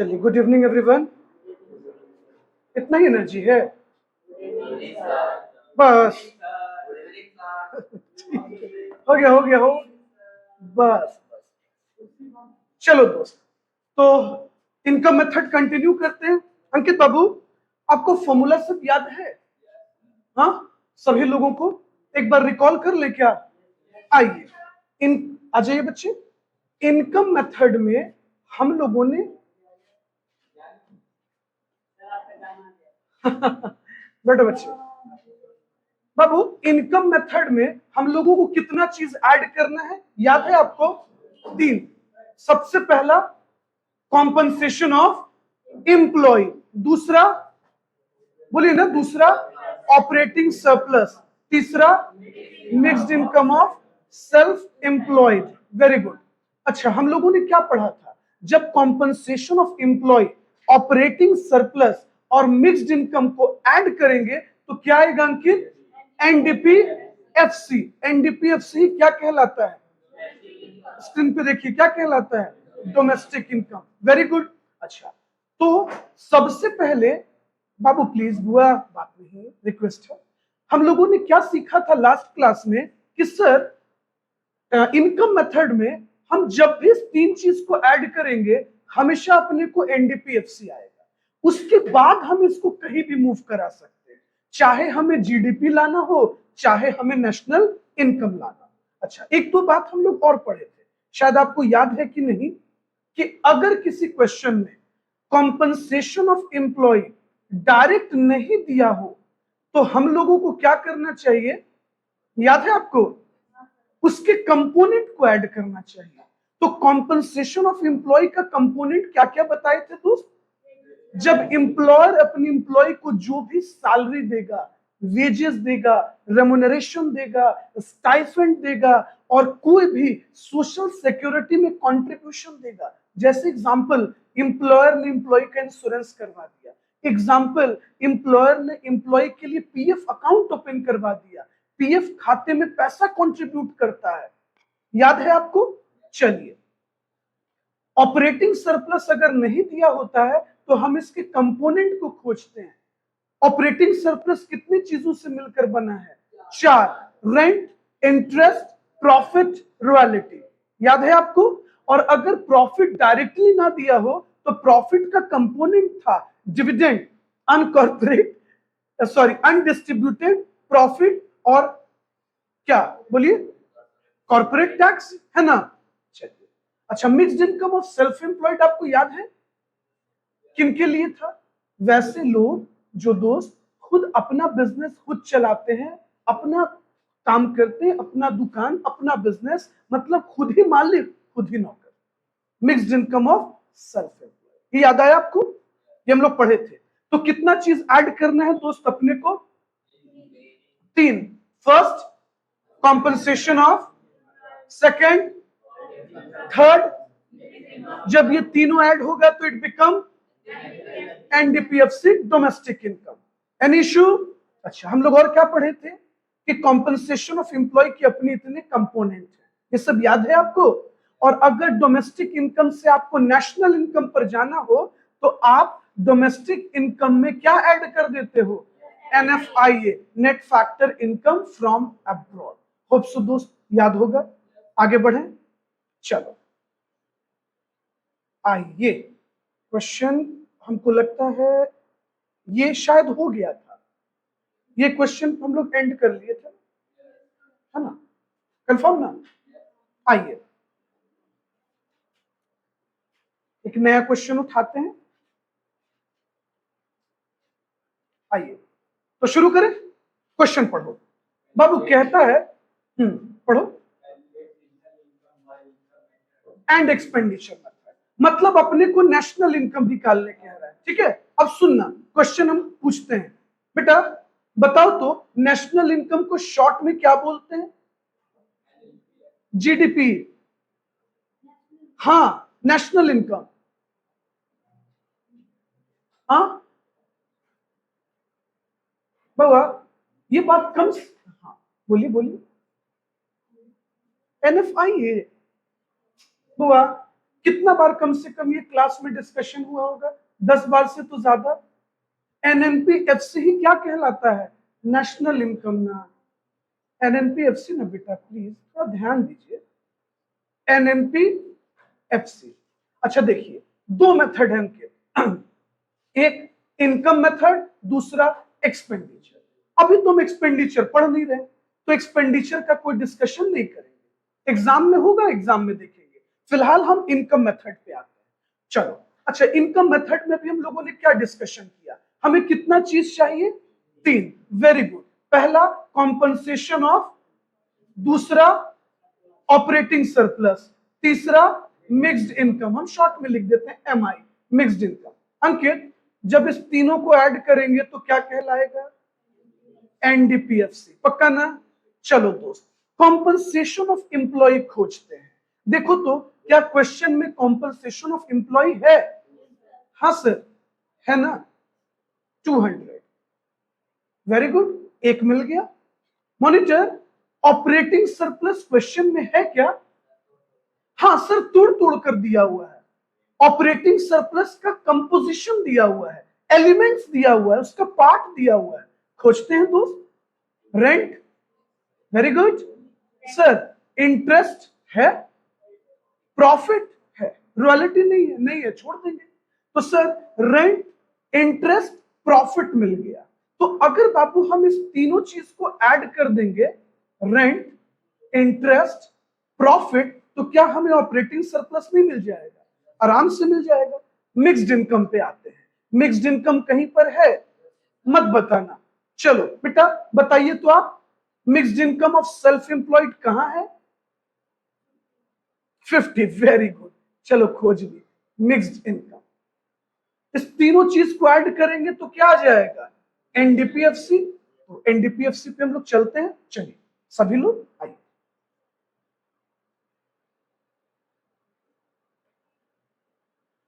चलिए, good evening everyone. इतना ही energy है बस। हो गया हो गया हो बस बस। चलो दोस्त, तो इनका मेथड कंटिन्यू करते हैं। अंकित बाबू, आपको फॉर्मूला सब याद है? हाँ, सभी लोगों को एक बार रिकॉल कर ले क्या? आइए, इन आ जाइए बच्चे। इनकम मेथड में हम लोगों ने बैठो बच्चे। बाबू, इनकम मेथड में हम लोगों को कितना चीज ऐड करना है, याद है आपको? 3। सबसे पहला कॉम्पनसेशन ऑफ एम्प्लॉय, दूसरा बोलिए ना, दूसरा ऑपरेटिंग सरप्लस, तीसरा mixed income of self employed. Very good. अच्छा, हम लोगों ने क्या पढ़ा था? जब compensation of employ, operating surplus और मिक्स्ड इनकम को ऐड करेंगे तो क्या आएगा अंकित? एनडीपीएफसी। एनडीपीएफसी क्या कहलाता है? स्क्रीन पे देखिए, क्या कहलाता है? Domestic income. Very good. अच्छा, तो सबसे पहले बाबू प्लीज, बुआ बात नहीं, रिक्वेस्ट है। हम लोगों ने क्या सीखा था लास्ट क्लास में कि सर इनकम मेथड में हम जब भी 3 चीज को ऐड करेंगे हमेशा अपने को एनडीपीएफसी आएगा। उसके बाद हम इसको कहीं भी मूव करा सकते हैं, चाहे हमें जीडीपी लाना हो, चाहे हमें नेशनल इनकम लाना। अच्छा, एक दो बात हम लोग और पढ़े थे, शायद आपको याद है कि नहीं, कि अगर किसी क्वेश्चन में कॉम्पनसेशन ऑफ एम्प्लॉय डायरेक्ट नहीं दिया हो तो हम लोगों को क्या करना चाहिए? याद है आपको? उसके कंपोनेंट को ऐड करना चाहिए। तो कॉम्पनसेशन ऑफ एम्प्लॉय का कंपोनेंट क्या क्या बताए थे दोस्त? जब एम्प्लॉयर अपनी एम्प्लॉय को जो भी सैलरी देगा, वेजेस देगा, रेमुनरेशन देगा, स्टाइफेंड देगा और कोई भी सोशल सिक्योरिटी में कंट्रीब्यूशन देगा, जैसे एग्जांपल एम्प्लॉयर ने एम्प्लॉय का इंश्योरेंस करवा दिया, एग्जांपल एम्प्लॉयर ने एम्प्लॉय के लिए पीएफ अकाउंट ओपन करवा दिया, पीएफ खाते में पैसा कंट्रीब्यूट करता है, याद है आपको? चलिए, ऑपरेटिंग सरप्लस अगर नहीं दिया होता है तो हम इसके कंपोनेंट को खोजते हैं। ऑपरेटिंग सरप्लस कितनी चीजों से मिलकर बना है? 4। रेंट, इंटरेस्ट, प्रॉफिट, रॉयल्टी, याद है आपको? और अगर प्रॉफिट डायरेक्टली ना दिया हो तो प्रॉफिट का कंपोनेंट था डिविडेंड, अनकॉर्पोरेट सॉरी अनडिस्ट्रीब्यूटेड प्रॉफिट और क्या बोलिए, कॉर्पोरेट टैक्स, है ना? चलिए, अच्छा, mixed income of self employed आपको याद है किनके लिए था? वैसे लोग जो दोस्त खुद अपना बिजनेस खुद चलाते हैं, अपना काम करते हैं, अपना दुकान, अपना बिजनेस, मतलब खुद ही मालिक खुद ही नौकर। Mixed income of self employed, ये याद आया आपको? ये हम लोग पढ़े थे। तो कितना चीज ऐड करना है दोस्त अपने को? 3। First compensation of, second, third, जब ये तीनों ऐड होगा तो it become NDPFC, domestic income. Any issue? अच्छा, हम लोग और क्या पढ़े थे कि कॉम्पनसेशन ऑफ एम्प्लॉय की अपनी इतने कंपोनेंट है, ये सब याद है आपको? और अगर डोमेस्टिक इनकम से आपको नेशनल इनकम पर जाना हो तो आप डोमेस्टिक इनकम में क्या ऐड कर देते हो? NFIA, net factor income from abroad. Hope so दोस्त याद होगा। आगे बढ़े, चलो आइए, क्वेश्चन हमको लगता है ये शायद हो गया था, ये क्वेश्चन हम लोग एंड कर लिए थे, है ना? कंफर्म ना? आइए, एक नया क्वेश्चन उठाते हैं। आइए, तो शुरू करें। क्वेश्चन पढ़ो बाबू, कहता है पढ़ो। एंड एक्सपेंडिचर मेथड, मतलब अपने को नेशनल इनकम निकालने कह रहा है, ठीक है? अब सुनना, क्वेश्चन हम पूछते हैं, बेटा बताओ तो नेशनल इनकम को शॉर्ट में क्या बोलते हैं? जीडीपी। हाँ, नेशनल इनकम। हाँ बाबा, ये बात कम, हाँ बोलिए बोलिए। एनएफआईए बुआ, कितना बार कम से कम ये क्लास में डिस्कशन हुआ होगा? 10 बार से तो ज्यादा। एनएनपीएफसी ही क्या कहलाता है? नेशनल इनकम ना। एनएनपीएफसी ना बेटा, प्लीज थोड़ा ध्यान दीजिए। एनएनपीएफसी। अच्छा देखिए, दो मेथड है इनके, एक इनकम मेथड, दूसरा एक्सपेंडिचर। अभी तुम एक्सपेंडिचर पढ़ नहीं रहे, तो एक्सपेंडिचर का कोई डिस्कशन नहीं करेंगे, एग्जाम में होगा, एग्जाम में देखेंगे। फिलहाल हम इनकम मेथड पे आते हैं। चलो अच्छा, इनकम मेथड में भी हम लोगों ने क्या डिस्कशन किया? हमें कितना चीज चाहिए? 3। Very good. पहला कॉम्पनसेशन ऑफ, दूसरा ऑपरेटिंग सरप्लस, तीसरा मिक्स्ड इनकम। हम शॉर्ट में लिख देते हैं एमआई, मिक्स्ड इनकम। अंकित, जब इस तीनों को ऐड करेंगे तो क्या कहलाएगा? एनडीपीएफसी। पक्का ना? चलो दोस्त, कॉम्पनसेशन ऑफ एम्प्लॉय खोजते हैं। देखो तो क्या क्वेश्चन में कॉम्पनसेशन ऑफ एम्प्लॉय है? हाँ सर, है ना? 200। वेरी गुड, एक मिल गया। मॉनिटर, ऑपरेटिंग सरप्लस क्वेश्चन में है क्या? हाँ सर, तोड़ तोड़ कर दिया हुआ है। ऑपरेटिंग सरप्लस का कंपोजिशन दिया हुआ है, एलिमेंट्स दिया हुआ है, उसका पार्ट दिया हुआ है। खोजते हैं दोस्त। Rent, very good sir. Interest है, प्रॉफिट है, रॉयल्टी नहीं है, नहीं है, छोड़ देंगे। तो सर रेंट, इंटरेस्ट, प्रॉफिट मिल गया। तो अगर बाबू हम इस तीनों चीज को ऐड कर देंगे, रेंट, इंटरेस्ट, प्रॉफिट, तो क्या हमें ऑपरेटिंग सरप्लस नहीं मिल जाएगा? आराम से मिल जाएगा। मिक्स्ड इनकम पे आते हैं। मिक्स्ड इनकम कहीं पर है? मत बताना। चलो बेटा बताइए तो आप, mixed income of self employed कहां है? 50। वेरी गुड, चलो खोज ली मिक्स्ड इनकम। इस तीनों चीज को ऐड करेंगे तो क्या आ जाएगा? एनडीपीएफसी। तो एनडीपीएफसी पे हम लोग चलते हैं। चलिए सभी लोग आइए।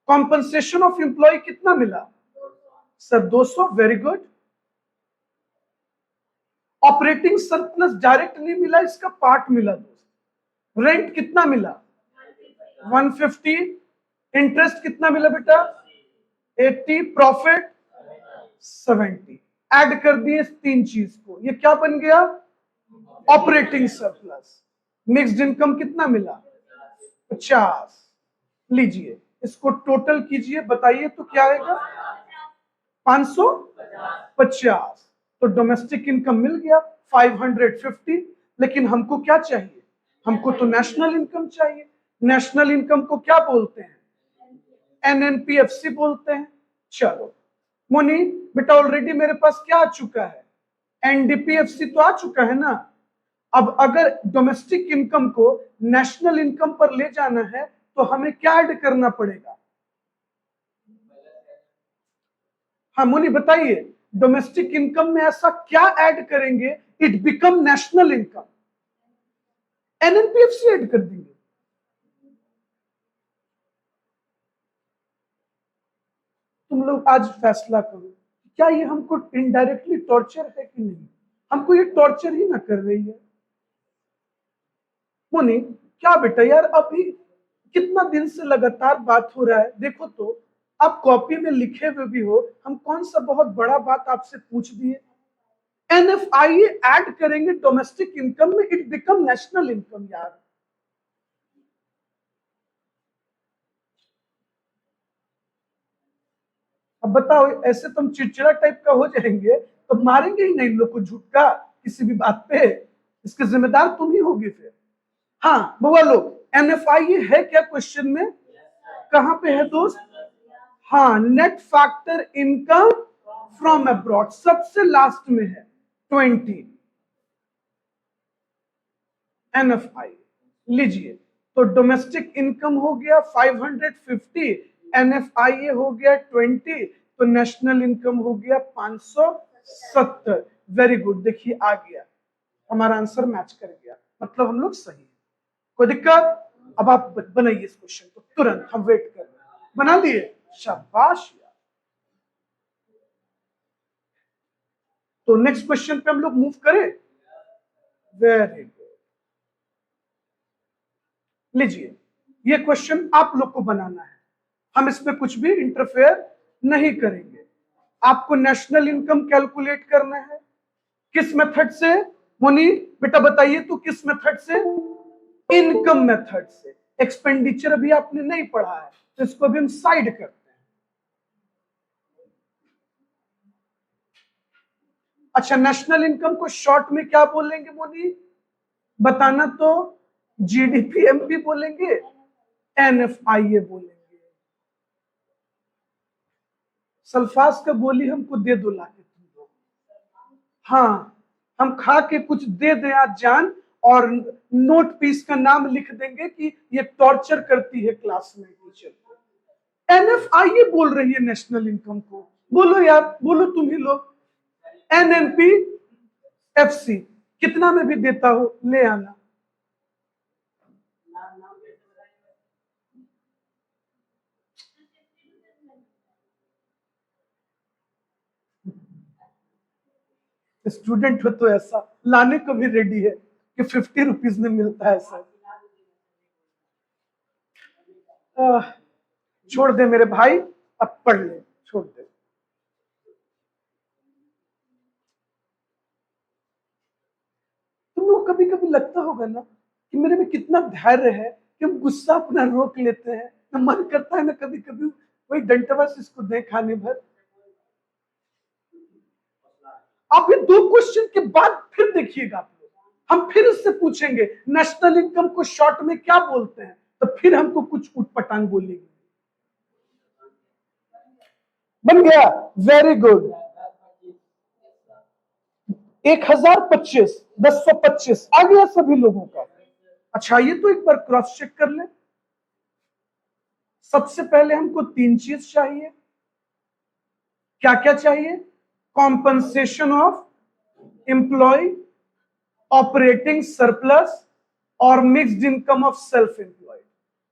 कॉम्पनसेशन ऑफ एम्प्लॉय कितना मिला? Sir 200। Very good. Operating surplus direct नहीं मिला, इसका पार्ट मिला दोस्त। रेंट कितना मिला? 150। इंटरेस्ट कितना मिला बेटा? 80। प्रॉफिट 70। ऐड कर दिए इस तीन चीज को, ये क्या बन गया? Operating surplus. मिक्स्ड इनकम कितना मिला? 50। लीजिए इसको टोटल कीजिए, बताइए तो क्या आएगा? 550। तो डोमेस्टिक इनकम मिल गया 550। लेकिन हमको क्या चाहिए? हमको तो नेशनल इनकम चाहिए। नेशनल इनकम को क्या बोलते हैं? एनएनपीएफसी बोलते हैं। चलो मोनी बेटा, ऑलरेडी मेरे पास क्या आ चुका है? एनडीपीएफसी तो आ चुका है ना। अब अगर डोमेस्टिक इनकम को नेशनल इनकम पर ले जाना है तो हमें क्या ऐड करना पड़ेगा? हाँ मुनि बताइए, डोमेस्टिक इनकम में ऐसा क्या ऐड करेंगे it become national income? NNPFC add कर देंगे। तुम लोग आज फैसला करो, क्या ये हमको इनडायरेक्टली टॉर्चर है कि नहीं? हमको ये टॉर्चर ही ना कर रही है? मुनि क्या बेटा यार, अभी कितना दिन से लगातार बात हो रहा है, देखो तो आप कॉपी में लिखे हुए भी हो, हम कौन सा बहुत बड़ा बात आपसे पूछ दिए? एनएफआईए ऐड करेंगे डोमेस्टिक इनकम में, इट बिकम नेशनल इनकम यार। अब बताओ, ऐसे तुम चिड़चिड़ा टाइप का हो जाएंगे तो मारेंगे ही नहीं लोग को झुटका किसी भी बात पे। इसके जिम्मेदार तुम ही होगी फिर। हाँ बुआ लोग, एनएफआईए है क्या क्वेश्चन में? कहां पे है दोस्त? हाँ, net factor income from abroad सबसे लास्ट में है 20। एनएफआई लीजिए, तो डोमेस्टिक इनकम हो गया 550, एनएफआईए हो गया 20, तो नेशनल इनकम हो गया 570। वेरी गुड, देखिए आ गया, हमारा आंसर मैच कर गया, मतलब हम लोग सही है। कोई दिक्कत? अब आप बनाइए इस क्वेश्चन को तुरंत, हम वेट कर रहे हैं। बना लिए? शाबाश यार। तो नेक्स्ट क्वेश्चन पे हम लोग मूव करें। Very good. लीजिए, ये क्वेश्चन आप लोग को बनाना है, हम इसमें कुछ भी इंटरफेयर नहीं करेंगे। आपको नेशनल इनकम कैलकुलेट करना है। किस मेथड से? मुनी बेटा बताइए तो, किस मेथड से? इनकम मेथड से। एक्सपेंडिचर अभी आपने नहीं पढ़ा है, तो इसको भी हम साइड करते हैं। अच्छा, नेशनल इनकम को शॉर्ट में क्या बोलेंगे मुनी? बताना तो। जीडीपी एमपी बोलेंगे, एनएफआईए बोलेंगे। सल्फास का गोली हमको दे दो लाके तुम लोग। हाँ, हम खा के कुछ दे दें आज जान, और नोट पीस का नाम लिख देंगे कि ये टॉर्चर करती है क्लास में टीचर को। एनएफआईए बोल रही है नेशनल इनकम को। बोलो यार, बोलो तुम ही लोग। एनएनपी एफसी कितना में भी देता हो, ले आना। स्टूडेंट हो तो ऐसा लाने को भी रेडी है कि 50 रुपीज में मिलता है सर। छोड़ दे मेरे भाई, अब पढ़ ले, छोड़ दे। तुम लोग कभी कभी लगता होगा ना कि मेरे में कितना धैर्य है कि हम गुस्सा अपना रोक लेते हैं। ना मन करता है ना कभी कभी वही डंटवा से इसको दे खाने भर। आप ये 2 क्वेश्चन के बाद फिर देखिएगा आप लोग, हम फिर इससे पूछेंगे नेशनल इनकम को शॉर्ट में क्या बोलते हैं, तो फिर हमको कुछ उटपटांग बोलेगी। बन गया, वेरी गुड। 1025, 1025 आ गया सभी लोगों का। अच्छा, ये तो एक बार क्रॉस चेक कर ले। सबसे पहले हमको 3 चीज चाहिए। क्या क्या चाहिए? Compensation of employ, operating surplus, और mixed income of self employed.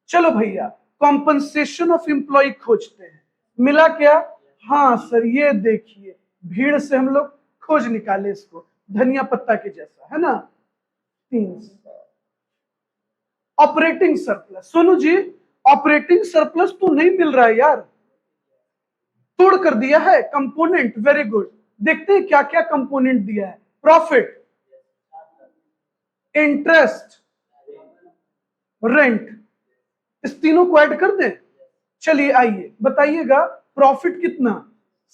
चलो भैया, कॉम्पनसेशन ऑफ एम्प्लॉय खोजते हैं। मिला क्या? हाँ सर, ये देखिए, भीड़ से हम लोग खोज निकाले इसको, धनिया पत्ता के जैसा है ना। 300। Operating surplus, Sonu ji operating surplus तो नहीं मिल रहा है यार, तोड़ कर दिया है कंपोनेंट। वेरी गुड, देखते हैं क्या क्या कंपोनेंट दिया है। प्रॉफिट, इंटरेस्ट, रेंट, इस तीनों को ऐड कर दें। चलिए आइए बताइएगा, प्रॉफिट कितना?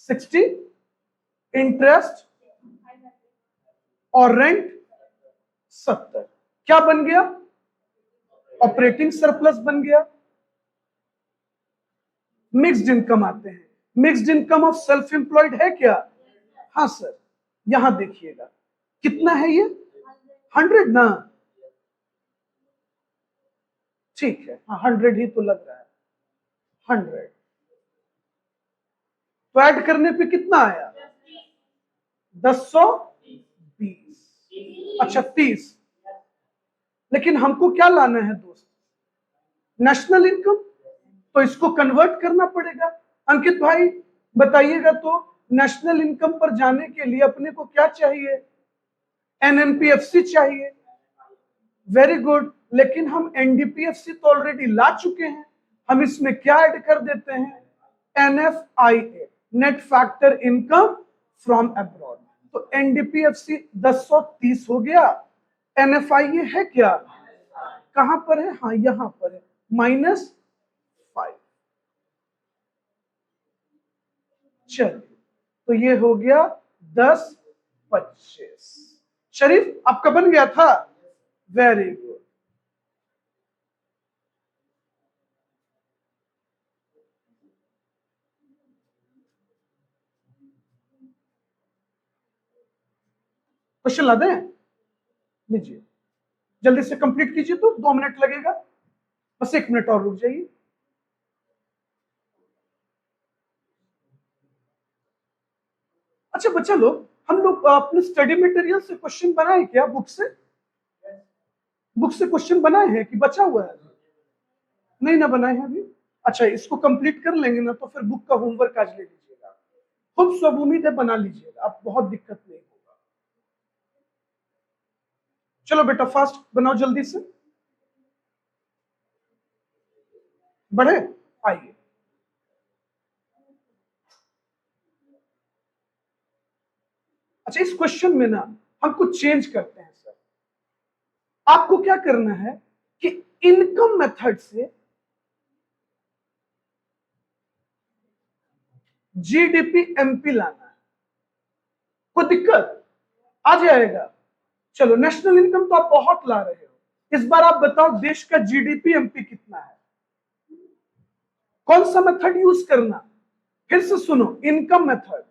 60, इंटरेस्ट और रेंट 70। क्या बन गया? ऑपरेटिंग सरप्लस बन गया। मिक्स्ड इनकम आते हैं। Mixed income of self employed है क्या? हाँ सर, यहां देखिएगा कितना है ये? 100 ना, ठीक है, हाँ 100 ही तो लग रहा है। 100 तो ऐड करने पे कितना आया? 1020। अच्छा 30, लेकिन हमको क्या लाना है दोस्त? नेशनल इनकम, तो इसको कन्वर्ट करना पड़ेगा। अंकित भाई बताइएगा तो, नेशनल इनकम पर जाने के लिए अपने को क्या चाहिए? एनएनपीएफसी चाहिए। वेरी गुड, लेकिन हम एनडीपीएफसी तो ऑलरेडी ला चुके हैं। हम इसमें क्या ऐड कर देते हैं? NFIA, net factor income from abroad. तो एनडीपीएफसी 1030 हो गया। एनएफआईए है क्या? कहां पर है? हाँ यहां पर है, -5। चलिए, तो ये हो गया 1025। शरीफ आपका बन गया था, वेरी गुड। क्वेश्चन ला दें? लीजिए, जल्दी से कंप्लीट कीजिए, तो 2 मिनट लगेगा, बस 1 मिनट और रुक जाइए। अच्छा बच्चा लोग, हम लोग अपने स्टडी मटेरियल से क्वेश्चन बनाए क्या? बुक से? बुक से क्वेश्चन बनाए हैं कि बचा हुआ है? नहीं ना बनाए हैं अभी। अच्छा, इसको कंप्लीट कर लेंगे ना तो फिर बुक का होमवर्क आज ले लीजिएगा। खूब सब उम्मीद है बना लीजिएगा, अब बहुत दिक्कत नहीं होगा। चलो बेटा फास्ट बनाओ जल्दी से। बढ़े, आइए। अच्छा, इस क्वेश्चन में ना हम कुछ चेंज करते हैं सर। आपको क्या करना है कि इनकम मेथड से जीडीपी एमपी लाना है। कोई दिक्कत आ जाएगा। चलो, नेशनल इनकम तो आप बहुत ला रहे हो, इस बार आप बताओ देश का जीडीपी एमपी कितना है, कौन सा मेथड यूज करना। फिर से सुनो, income method,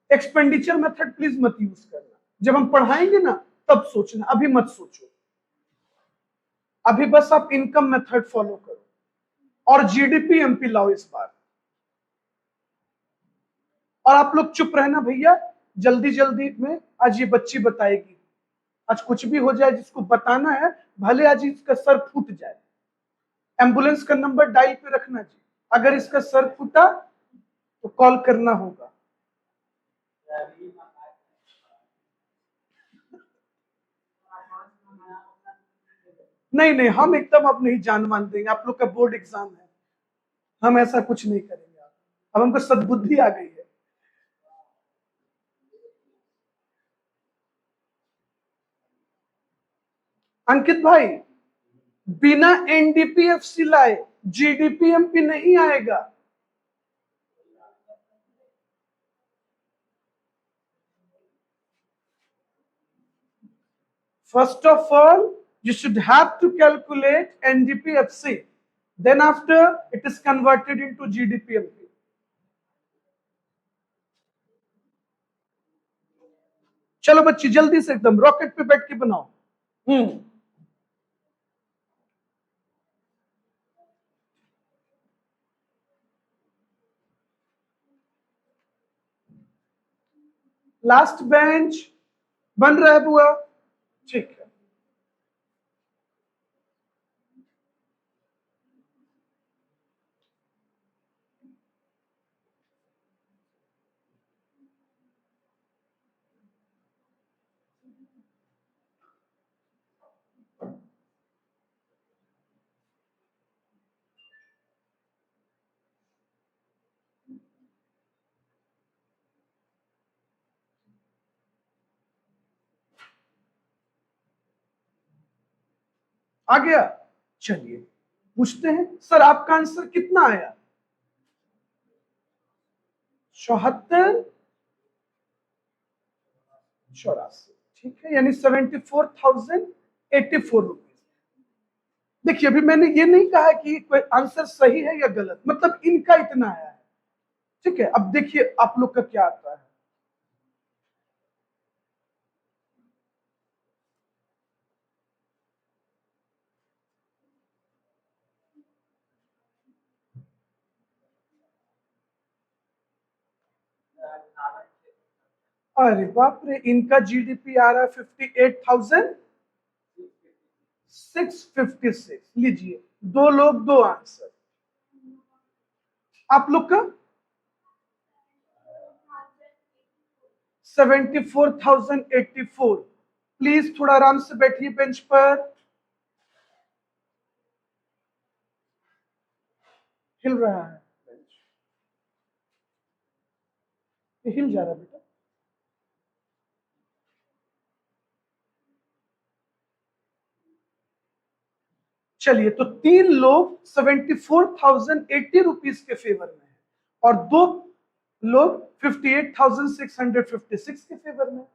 expenditure method please मत यूज करना। जब हम पढ़ाएंगे ना तब सोचना, अभी मत सोचो। अभी बस आप इनकम मेथड फॉलो करो और जीडीपी एमपी लाओ इस बार। और आप लोग चुप रहना भैया, जल्दी जल्दी में आज ये बच्ची बताएगी। आज कुछ भी हो जाए, जिसको बताना है भले आज इसका सर फूट जाए, एम्बुलेंस का नंबर डायल पे रखना जी। अगर इसका सर फूटा तो कॉल करना होगा। नहीं नहीं, हम एकदम अब नहीं जान मान देंगे। आप लोग का बोर्ड एग्जाम है, हम ऐसा कुछ नहीं करेंगे। अब हमको सद्बुद्धि आ गई है। अंकित भाई, बिना एनडीपीएफसी लाए जीडीपीएमपी नहीं आएगा। First of all, you should have to calculate NDPFC. Then after, it is converted into GDPMP. चलो बच्ची, जल्दी से एकदम रॉकेट पे बैठ के बनाओ। लास्ट बेंच बन रहा है बुआ? ठीक है। आ गया? चलिए पूछते हैं, सर आपका आंसर कितना आया? 74 84, ठीक है, यानी 74,084 रुपीज। देखिए, अभी मैंने ये नहीं कहा कि कोई आंसर सही है या गलत, मतलब इनका इतना आया है, ठीक है। अब देखिए आप लोग का क्या आता है। अरे बाप रे, इनका जीडीपी आ रहा है 58,656। लीजिए, दो लोग दो आंसर। आप लोग का 74,084। प्लीज थोड़ा आराम से बैठिए बेंच पर। हिल रहा है बेंच, ये हिल जा रहा है बेटा। चलिए, तो तीन लोग 74,080 रुपीज के फेवर में है और दो लोग 58,656 के फेवर में।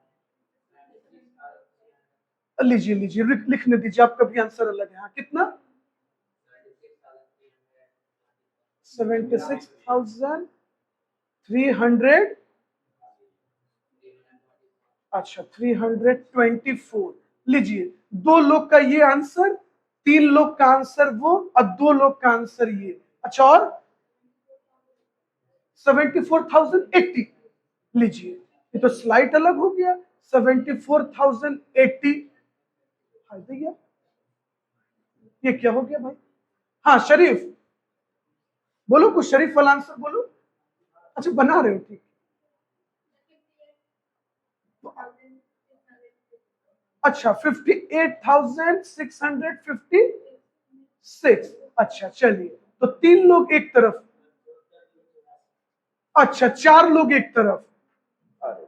लीजिए लीजिए, लिखने दीजिए, आपका भी आंसर अलग है। हाँ, कितना? 76,300। अच्छा, 324। लीजिए, दो लोग का ये आंसर, तीन लोग का आंसर वो, और दो लोग का आंसर ये। अच्छा, और 74,080। लीजिए, ये तो स्लाइड अलग हो गया। 74,080। भैया ये क्या हो गया भाई? हाँ शरीफ, बोलो कुछ शरीफ वाला आंसर बोलो। अच्छा, बना रहे हो, ठीक। अच्छा, 58,656। अच्छा चलिए, तो 3 लोग एक तरफ, अच्छा 4 लोग एक तरफ। अरे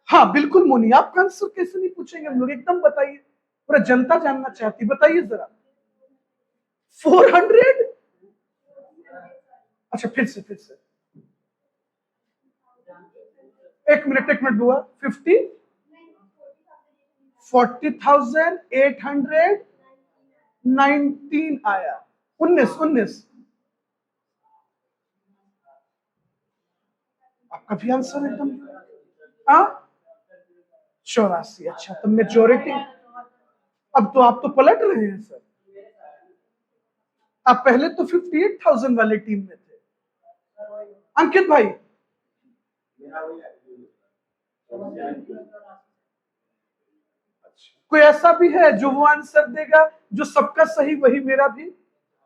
हाँ बिल्कुल मोनी, आपका आंसर कैसे नहीं पूछेंगे हम लोग, एकदम बताइए, पूरा जनता जानना चाहती, बताइए जरा। 400, अच्छा फिर से एक मिनट हुआ। 50, 40,819 आया। 19 आपका भी आंसर एकदम, हाँ 84। अच्छा तो मेजोरिटी, अब तो आप तो पलट रहे हैं सर, आप पहले तो 58,000 वाले टीम में थे। अंकित भाई, कोई ऐसा भी है जो वो आंसर देगा जो सबका सही वही मेरा भी,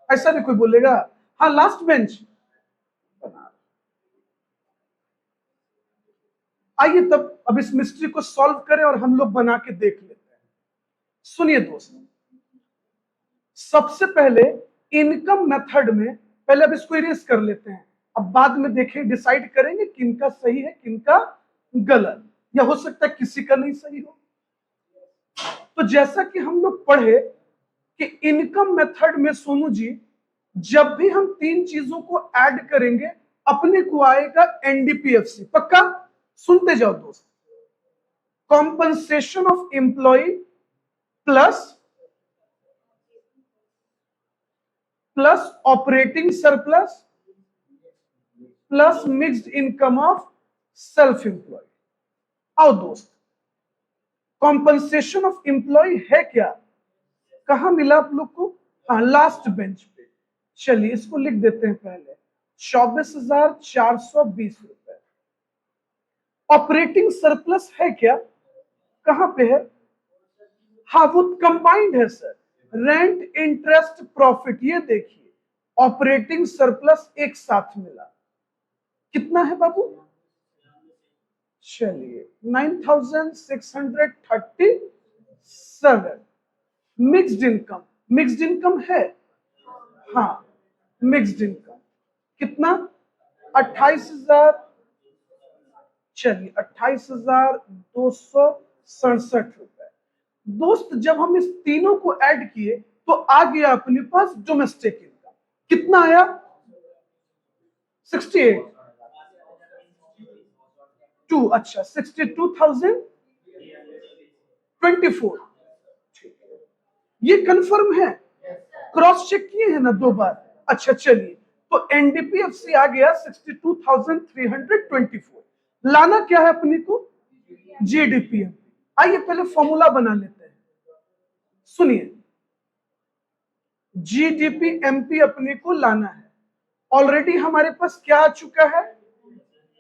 ऐसा भी कोई बोलेगा? हाँ लास्ट बेंच, आइए तब अब इस मिस्ट्री को सॉल्व करें और हम लोग बना के देख लेते हैं। सुनिए दोस्त, सबसे पहले इनकम मेथड में पहले अब इसको इरेज कर लेते हैं, अब बाद में देखें डिसाइड करेंगे किनका सही है किनका गलत, या हो सकता है किसी का नहीं सही हो। तो जैसा कि हम लोग पढ़े कि इनकम मेथड में सोनू जी, जब भी हम 3 चीजों को ऐड करेंगे अपने को आएगा एनडीपीएफसी, पक्का? सुनते जाओ दोस्त, compensation of employ plus operating surplus plus mixed income of self employ. आओ दोस्त, कॉम्पनसेशन ऑफ एम्प्लॉय है क्या, कहां मिला आप लोग को? हाँ लास्ट बेंच पे। चलिए इसको लिख देते हैं पहले, 24,420 रुपए। ऑपरेटिंग सरप्लस है क्या, कहां पे है? हाँ वो कंबाइंड है सर, रेंट इंटरेस्ट प्रॉफिट, ये देखिए ऑपरेटिंग सरप्लस एक साथ मिला, कितना है बाबू? चलिए 9,637। मिक्स्ड इनकम है, हाँ मिक्स्ड इनकम कितना? 28,000, चलिए 28,267 रुपए। दोस्त जब हम इस तीनों को ऐड किए तो आ गया अपने पास डोमेस्टिक इनकम, कितना आया? 68 टू, अच्छा 62,024। ये कंफर्म है, क्रॉस चेक किए हैं ना 2 बार? अच्छा चलिए, तो एनडीपीएफसी आ गया 62,324। लाना क्या है अपने को? जीडीपीएम। आइए पहले फॉर्मूला बना लेते हैं, सुनिए, जीडीपी एमपी अपने को लाना है, ऑलरेडी हमारे पास क्या आ चुका है?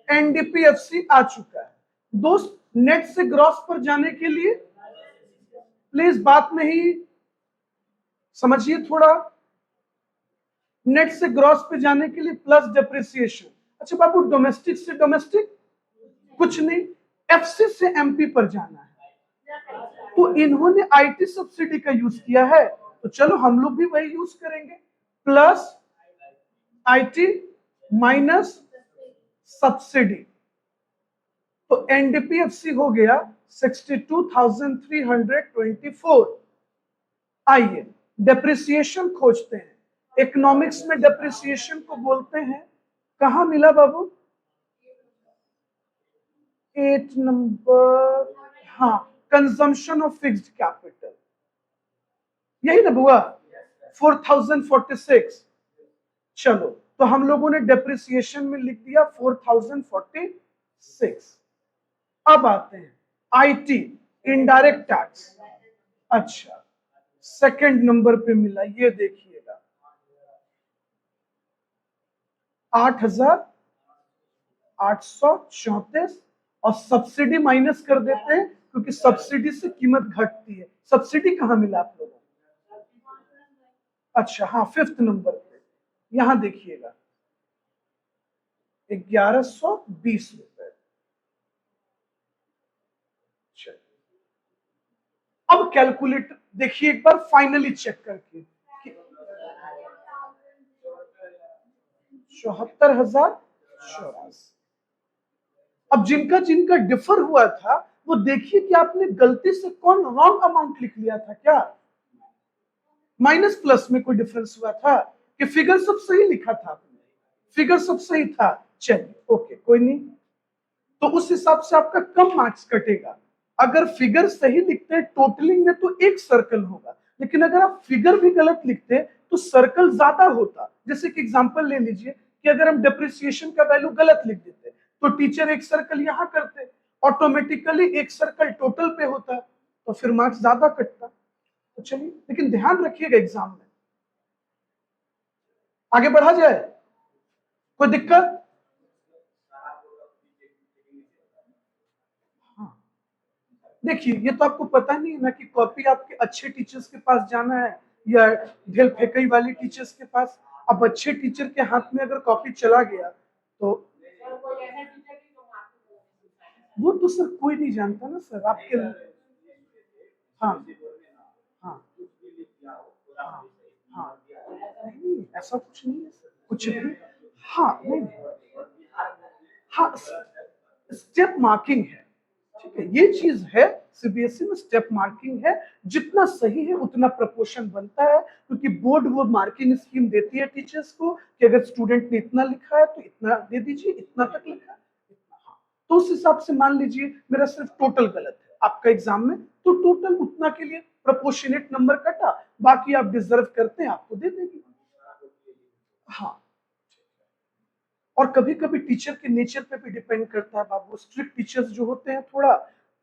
एनडीपीएफसी आ चुका है। दोस्त नेट से ग्रॉस पर जाने के लिए प्लीज बात नहीं समझिए थोड़ा, नेट से ग्रॉस पे जाने के लिए प्लस डेप्रिसिएशन। अच्छा बाबू डोमेस्टिक से डोमेस्टिक कुछ नहीं, एफसी से एमपी पर जाना है, तो इन्होंने आईटी सब्सिडी का यूज किया है, तो चलो हम लोग भी वही यूज करेंगे, प्लस आईटी माइनस सब्सिडी, तो एनडीपीएफसी हो गया 62,324। आइए डेप्रिसिएशन खोजते हैं, इकोनॉमिक्स में डेप्रिसिएशन को बोलते हैं, कहां मिला बाबू? 8 नंबर, हाँ कंजम्पशन ऑफ फिक्स्ड कैपिटल, यही ना बुआ? 4,046। चलो तो हम लोगों ने डेप्रिसिएशन में लिख दिया 4,046। अब आते हैं आईटी, इनडायरेक्ट टैक्स। अच्छा सेकंड नंबर पे मिला, ये देखिएगा 8,834, और सब्सिडी माइनस कर देते हैं क्योंकि सब्सिडी से कीमत घटती है। सब्सिडी कहां मिला आप लोगों को? अच्छा हाँ 5th नंबर पे, यहां देखिएगा 1,120 रुपए। अब कैलकुलेटर देखिए एक बार फाइनली चेक करके, 74,084। अब जिनका जिनका डिफर हुआ था वो देखिए कि आपने गलती से कौन रॉन्ग अमाउंट लिख लिया था क्या, माइनस प्लस में कोई डिफरेंस हुआ था कि फिगर सब सही लिखा था आपने, फिगर सब सही था, चलिए ओके कोई नहीं, तो उस हिसाब से आपका कम मार्क्स कटेगा। अगर फिगर सही लिखते हैं टोटलिंग में तो एक सर्कल होगा, लेकिन अगर आप फिगर भी गलत लिखते तो सर्कल ज्यादा होता। जैसे कि एग्जांपल ले लीजिए कि अगर हम डेप्रिसिएशन का वैल्यू गलत लिख देते तो टीचर एक सर्कल यहां करते, ऑटोमेटिकली एक सर्कल टोटल पे होता, तो फिर मार्क्स ज्यादा कटता। तो चलिए, लेकिन ध्यान रखिएगा एग्जाम में। आगे बढ़ा जाए, कोई दिक्कत? हाँ, देखिए ये तो आपको पता नहीं है ना कि कॉपी आपके अच्छे टीचर्स के पास जाना है या ढेल फेंकई वाली टीचर्स के पास। अब अच्छे टीचर के हाथ में अगर कॉपी चला गया तो वो तो सर कोई नहीं जानता ना सर आपके। हाँ हाँ हाँ हाँ, नहीं ऐसा कुछ नहीं है सर, कुछ भी। हाँ नहीं, हाँ स्टेप मार्किंग है, ठीक है, ये चीज है सीबीएसई में, स्टेप मार्किंग है, जितना सही है उतना प्रपोर्शन बनता है, क्योंकि बोर्ड वो मार्किंग स्कीम देती है टीचर्स को कि अगर स्टूडेंट ने इतना लिखा है तो इतना दे दीजिए, इतना तक लिखा है इतना। हाँ, तो उस हिसाब से मान लीजिए मेरा सिर्फ टोटल गलत है आपका एग्जाम में, तो टोटल उतना के लिए प्रपोर्शनेट नंबर कटा, बाकी आप डिजर्व करते हैं आपको दे देगी। हाँ, और कभी कभी टीचर के नेचर पे भी डिपेंड करता है बाबू, स्ट्रिक्ट टीचर्स जो होते हैं थोड़ा,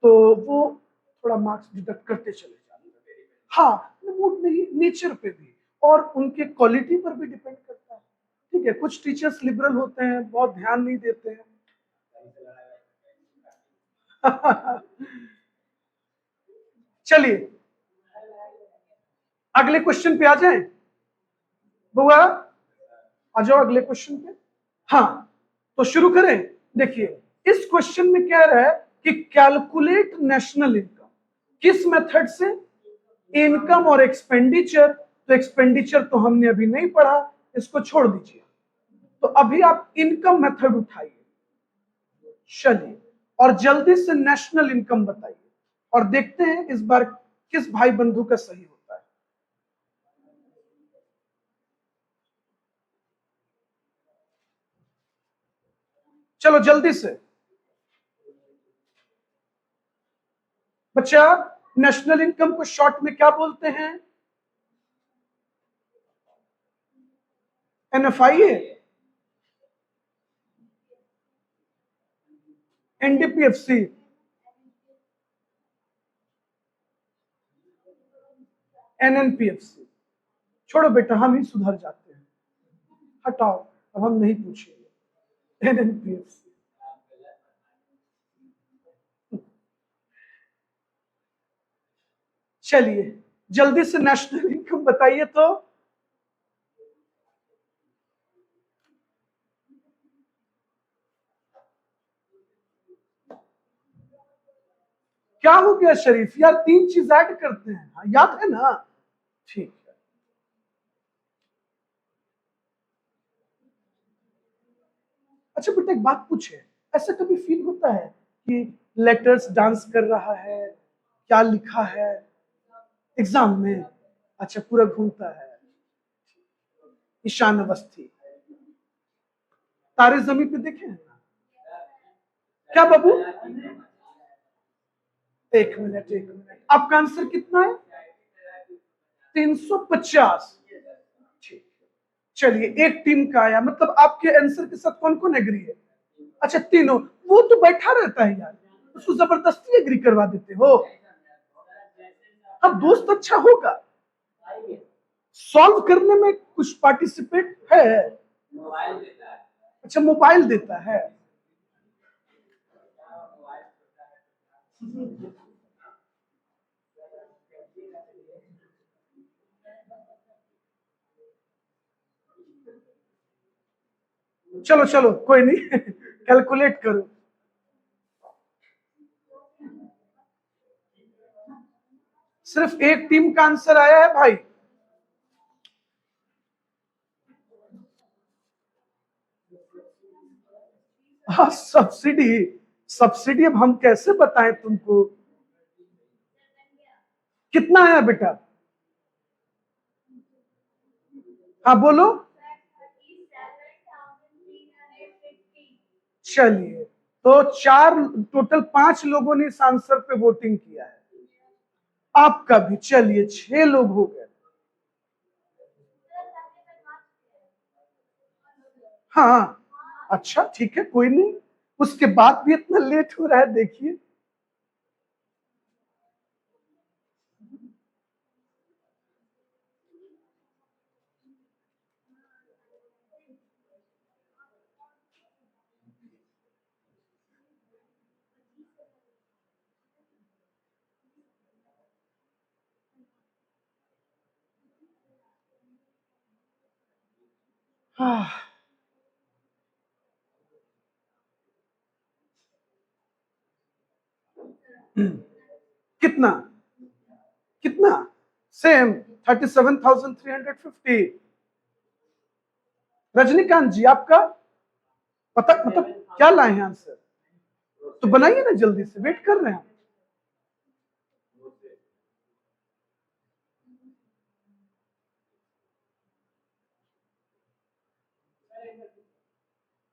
तो वो थोड़ा मार्क्स डिडक्ट करते चले जाते हैं। हाँ, मूड नहीं, नेचर पे भी और उनके क्वालिटी पर भी डिपेंड करता है। ठीक है, कुछ टीचर्स लिबरल होते हैं, बहुत ध्यान नहीं देते हैं। चलिए अगले क्वेश्चन पे आ जाएं। बुआ आ जाओ अगले क्वेश्चन पे। हाँ, तो शुरू करें। देखिए इस क्वेश्चन में कह रहा है कि कैलकुलेट नेशनल इनकम, किस मेथड से? इनकम और एक्सपेंडिचर, तो एक्सपेंडिचर तो हमने अभी नहीं पढ़ा, इसको छोड़ दीजिए। तो अभी आप इनकम मेथड उठाइए, चलिए, और जल्दी से नेशनल इनकम बताइए, और देखते हैं इस बार किस भाई बंधु का सही होता है। चलो जल्दी से बच्चा, नेशनल इनकम को शॉर्ट में क्या बोलते हैं? NFIA, NDPFC, एनएनपीएफसी। छोड़ो बेटा, हम ही सुधर जाते हैं, हटाओ, अब हम नहीं पूछेंगे। एनएनपीएफसी। चलिए जल्दी से नेशनल इनकम बताइए तो। क्या हो गया शरीफ यार, 3 चीज ऐड करते हैं, हाँ, याद है ना? ठीक है, अच्छा बेटा एक बात पूछे, ऐसा कभी फील होता है कि लेटर्स डांस कर रहा है, क्या लिखा है एग्जाम में? अच्छा पूरा घूमता है, ईशान अवस्थी, तारे जमीन पे देखे हैं? क्या बाबू? एक मिनट एक मिनट, आपका आंसर कितना है? 350। ठीक, चलिए एक टीम का आया, मतलब आपके आंसर के साथ कौन कौन एग्री है? अच्छा तीनों, वो तो बैठा रहता है यार, उसको जबरदस्ती एग्री करवा देते हो। अब दोस्त अच्छा होगा, सॉल्व करने में कुछ पार्टिसिपेट है? अच्छा मोबाइल देता है। चलो चलो कोई नहीं, कैलकुलेट करो। सिर्फ एक टीम का आंसर आया है भाई। हाँ, सब्सिडी। सब्सिडी अब हम कैसे बताएं तुमको? कितना आया बेटा? हाँ बोलो। चलिए, तो टोटल 5 लोगों ने इस आंसर पे वोटिंग किया है, आपका भी। चलिए 6 लोग हो गए। हाँ अच्छा ठीक है, कोई नहीं। उसके बाद भी इतना लेट हो रहा है, देखिए। हाँ, कितना कितना? सेम 37,350। रजनीकांत जी आपका पता, मतलब क्या लाए हैं आंसर? तो बनाइए ना, जल्दी से वेट कर रहे हैं।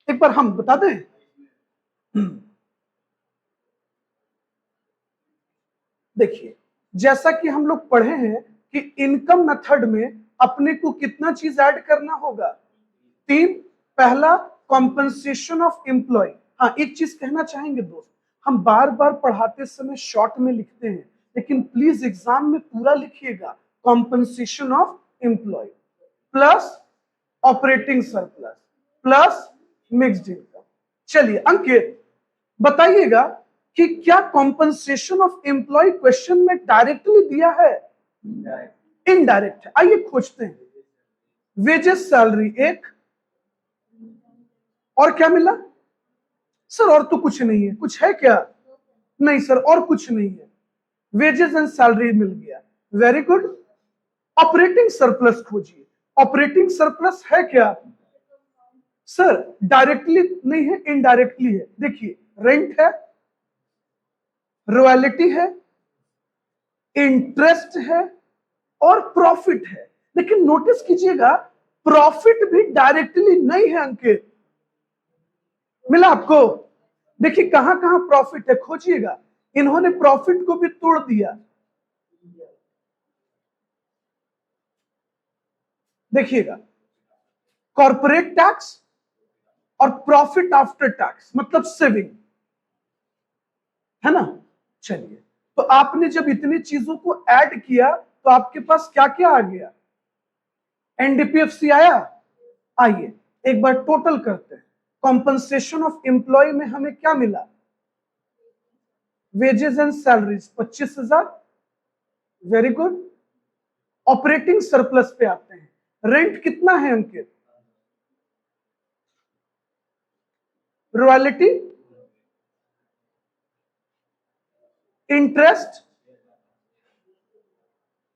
एक बार हम बता दें। देखिए, जैसा कि हम लोग पढ़े हैं कि इनकम मेथड में अपने को कितना चीज ऐड करना होगा? 3। पहला, कॉम्पनसेशन ऑफ एम्प्लॉय। हाँ, एक चीज कहना चाहेंगे दोस्त, हम बार बार पढ़ाते समय शॉर्ट में लिखते हैं, लेकिन प्लीज एग्जाम में पूरा लिखिएगा। Compensation of employ plus operating surplus plus mixed income. चलिए अंकित, बताइएगा कि क्या कॉम्पनसेशन ऑफ एम्प्लॉय क्वेश्चन में डायरेक्टली दिया है, इनडायरेक्ट है? आइए खोजते हैं। वेजेस सैलरी एक, और क्या मिला सर? और तो कुछ नहीं है, कुछ है क्या? नहीं सर, और कुछ नहीं है। वेजेस एंड सैलरी मिल गया, वेरी गुड। ऑपरेटिंग सरप्लस खोजिए। ऑपरेटिंग सरप्लस है क्या सर? डायरेक्टली नहीं है, इनडायरेक्टली है। देखिए, रेंट है, रॉयल्टी है, इंटरेस्ट है और प्रॉफिट है। लेकिन नोटिस कीजिएगा, प्रॉफिट भी डायरेक्टली नहीं है अंकित। मिला आपको? देखिए कहां कहां प्रॉफिट है, खोजिएगा। इन्होंने प्रॉफिट को भी तोड़ दिया। देखिएगा, कॉर्पोरेट टैक्स और प्रॉफिट आफ्टर टैक्स मतलब सेविंग, है ना? चलिए, तो आपने जब इतनी चीजों को ऐड किया तो आपके पास क्या क्या आ गया? एनडीपीएफसी आया। आइए एक बार टोटल करते हैं। कॉम्पनसेशन ऑफ एम्प्लॉय में हमें क्या मिला? Wages and salaries 25,000, very good. Operating surplus पे आते हैं। रेंट कितना है अंकित? Royalty, interest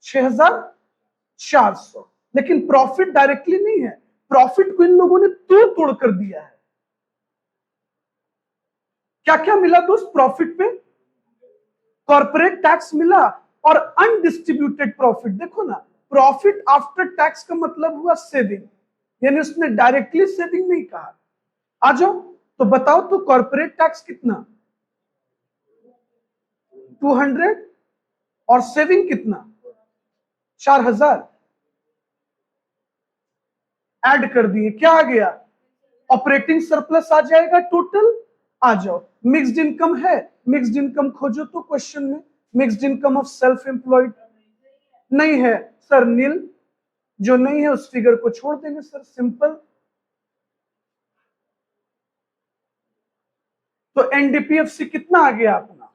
6,400। लेकिन प्रॉफिट डायरेक्टली नहीं है, प्रॉफिट को इन लोगों ने तोड़ तोड़ कर दिया है। क्या क्या मिला दोस्त प्रॉफिट पे? कॉर्पोरेट टैक्स मिला और अनडिस्ट्रीब्यूटेड प्रॉफिट। देखो ना, प्रॉफिट आफ्टर टैक्स का मतलब हुआ सेविंग, यानी उसने डायरेक्टली सेविंग नहीं कहा। आ जाओ, तो बताओ तो कॉर्पोरेट टैक्स कितना? 200 और सेविंग कितना? 4,000। ऐड कर दिए, क्या आ गया? ऑपरेटिंग सरप्लस आ जाएगा टोटल। आ जाओ, मिक्स्ड इनकम है, मिक्स्ड इनकम खोजो तो क्वेश्चन में। Mixed income of self employed नहीं है सर, नील। जो नहीं है उस फिगर को छोड़ देंगे सर, सिंपल। तो एनडीपीएफसी कितना आ गया अपना?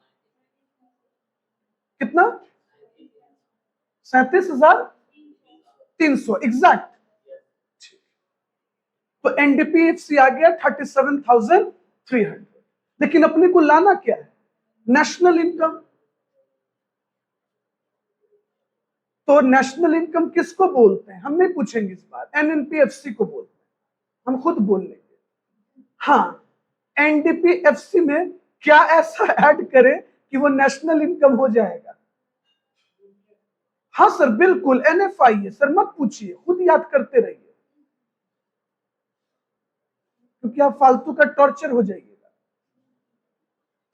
कितना? 37,300 एग्जैक्ट। तो एनडीपीएफसी आ गया 37,300। लेकिन अपने को लाना क्या है? National income. तो नेशनल इनकम किसको बोलते हैं? हम नहीं पूछेंगे इस बार, एनएनपीएफसी को बोलते हैं, हम खुद बोल लेंगे। हाँ, एनडीपीएफसी में क्या ऐसा ऐड करें कि वो नेशनल इनकम हो जाएगा? हाँ सर बिल्कुल, एनएफआई है सर, मत पूछिए, खुद याद करते रहिए, क्योंकि आप फालतू का टॉर्चर हो जाइएगा।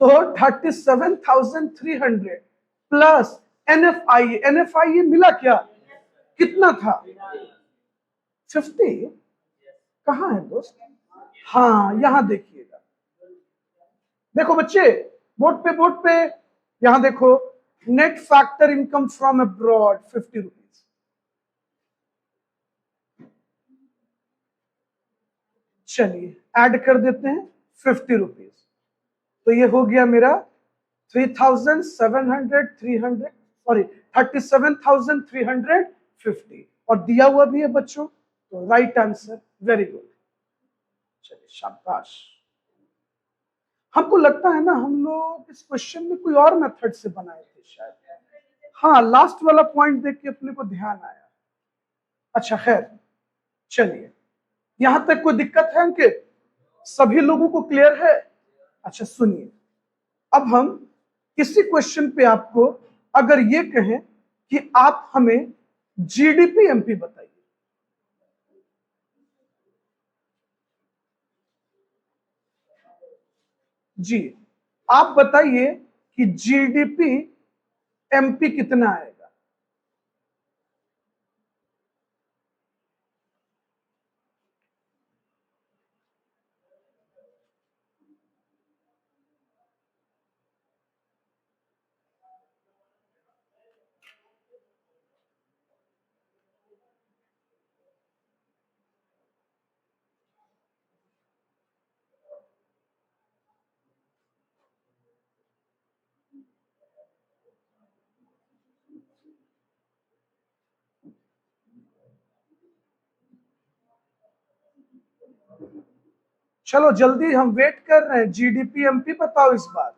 तो 37,300 प्लस एनएफआई, एनएफआई मिला क्या? कितना था? 50। कहां है दोस्त? हाँ यहां देखिएगा, देखो बच्चे, बोर्ड पे यहां देखो, net factor income from abroad 50 rupees. चलिए ऐड कर देते हैं 50 रुपीज, तो ये हो गया मेरा 37,350, और दिया हुआ भी है बच्चों, तो राइट आंसर, वेरी गुड। चलिए शाबाश। हमको लगता है ना हम लोग इस क्वेश्चन में कोई और मेथड से बनाए थे शायद। हाँ, लास्ट वाला पॉइंट देख के अपने को ध्यान आया। अच्छा खैर, चलिए, यहां तक कोई दिक्कत है अंकित? सभी लोगों को क्लियर है? अच्छा सुनिए, अब हम किसी क्वेश्चन पे आपको अगर ये कहें कि आप हमें जीडीपी एमपी बताइए, जी आप बताइए कि जीडीपी एमपी कितना आएगा? चलो जल्दी, हम वेट कर रहे हैं, जीडीपी एमपी बताओ इस बार।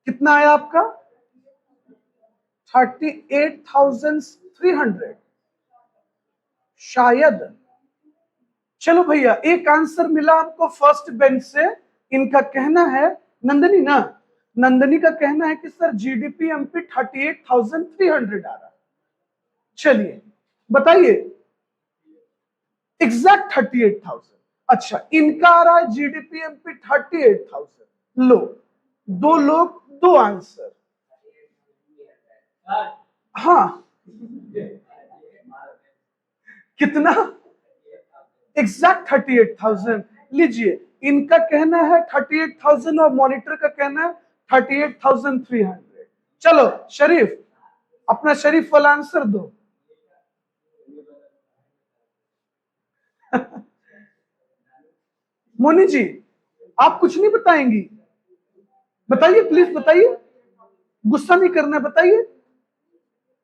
कितना आया आपका? 38,300 शायद। चलो भैया, एक आंसर मिला हमको फर्स्ट बेंच से। इनका कहना है, नंदनी ना, नंदनी का कहना है कि सर जीडीपी एमपी 38,300 आ रहा। चलिए बताइए, एग्जैक्ट 38,000। अच्छा, इनका आ रहा है जीडीपी एमपी 38,000। लो, दो लोग दो आंसर। हाँ, कितना? एग्जैक्ट 38,000। लीजिए, इनका कहना है 38,000 और मॉनिटर का कहना है 38,300। चलो शरीफ, अपना शरीफ वाला आंसर दो। मोनी जी, आप कुछ नहीं बताएंगी? बताइए प्लीज, बताइए, गुस्सा नहीं करना, बताइए,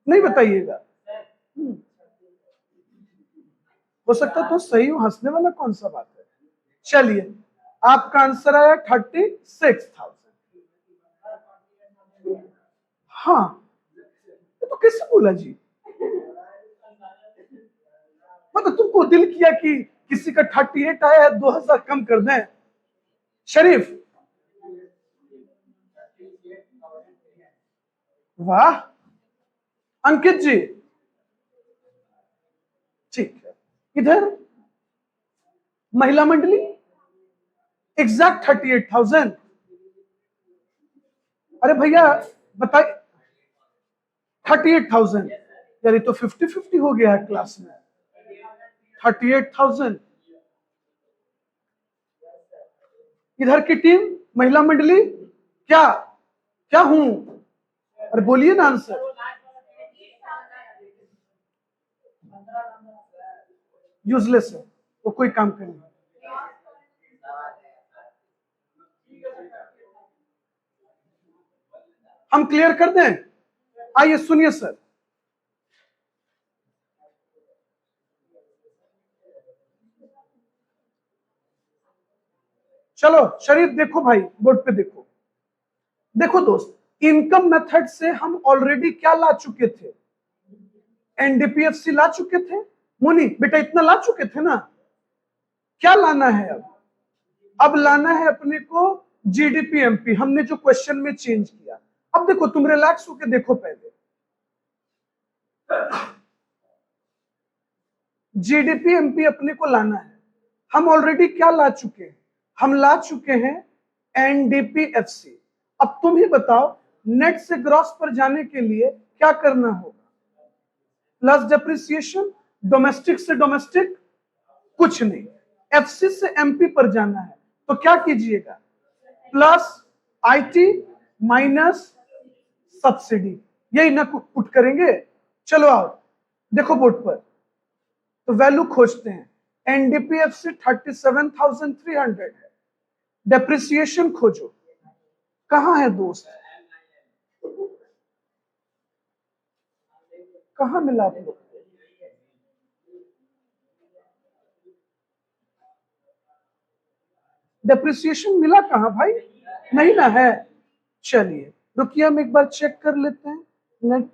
नहीं बताइएगा। हो सकता तो सही हो, हंसने वाला कौन सा बात है। चलिए, आपका आंसर आया 36,000। हाँ, तो कैसे बोला जी? मतलब तुमको दिल किया कि किसी का 38 आया है, 2,000 कम कर दें? शरीफ, वाह। अंकित जी, ठीक है, इधर महिला मंडली एग्जैक्ट 38,000। अरे भैया बताइए, 38,000, यार तो 50-50 हो गया है क्लास में। 38,000। इधर की टीम महिला मंडली, क्या क्या हूं? अरे बोलिए ना आंसर। यूजलेस है, वो कोई काम का नहीं। हम क्लियर कर दें? आइए सुनिए सर, चलो शरीफ देखो भाई, बोर्ड पे देखो। देखो दोस्त, इनकम मेथड से हम ऑलरेडी क्या ला चुके थे? एनडीपीएफसी ला चुके थे। मुनी बेटा इतना ला चुके थे ना, क्या लाना है अब लाना है अपने को जीडीपी एमपी। हमने जो क्वेश्चन में चेंज किया, अब देखो तुम रिलैक्स होके देखो पहले। जीडीपी एमपी अपने को लाना है। हम ऑलरेडी क्या ला चुके हैं? हम ला चुके हैं एनडीपीएफसी। अब तुम ही बताओ, नेट से ग्रॉस पर जाने के लिए क्या करना होगा? Plus depreciation. डोमेस्टिक से डोमेस्टिक कुछ नहीं, एफसी से एमपी पर जाना है तो क्या कीजिएगा? प्लस आईटी माइनस सब्सिडी, यही ना पुट करेंगे। चलो आओ देखो बोर्ड पर, तो वैल्यू खोजते हैं। एनडीपीएफसी 37,300 है। डेप्रिसिएशन खोजो, कहां है दोस्त? कहां मिला आप लोग? डेप्रिसिएशन मिला कहां भाई? नहीं ना है। चलिए रुकिए, हम एक बार चेक कर लेते हैं। Net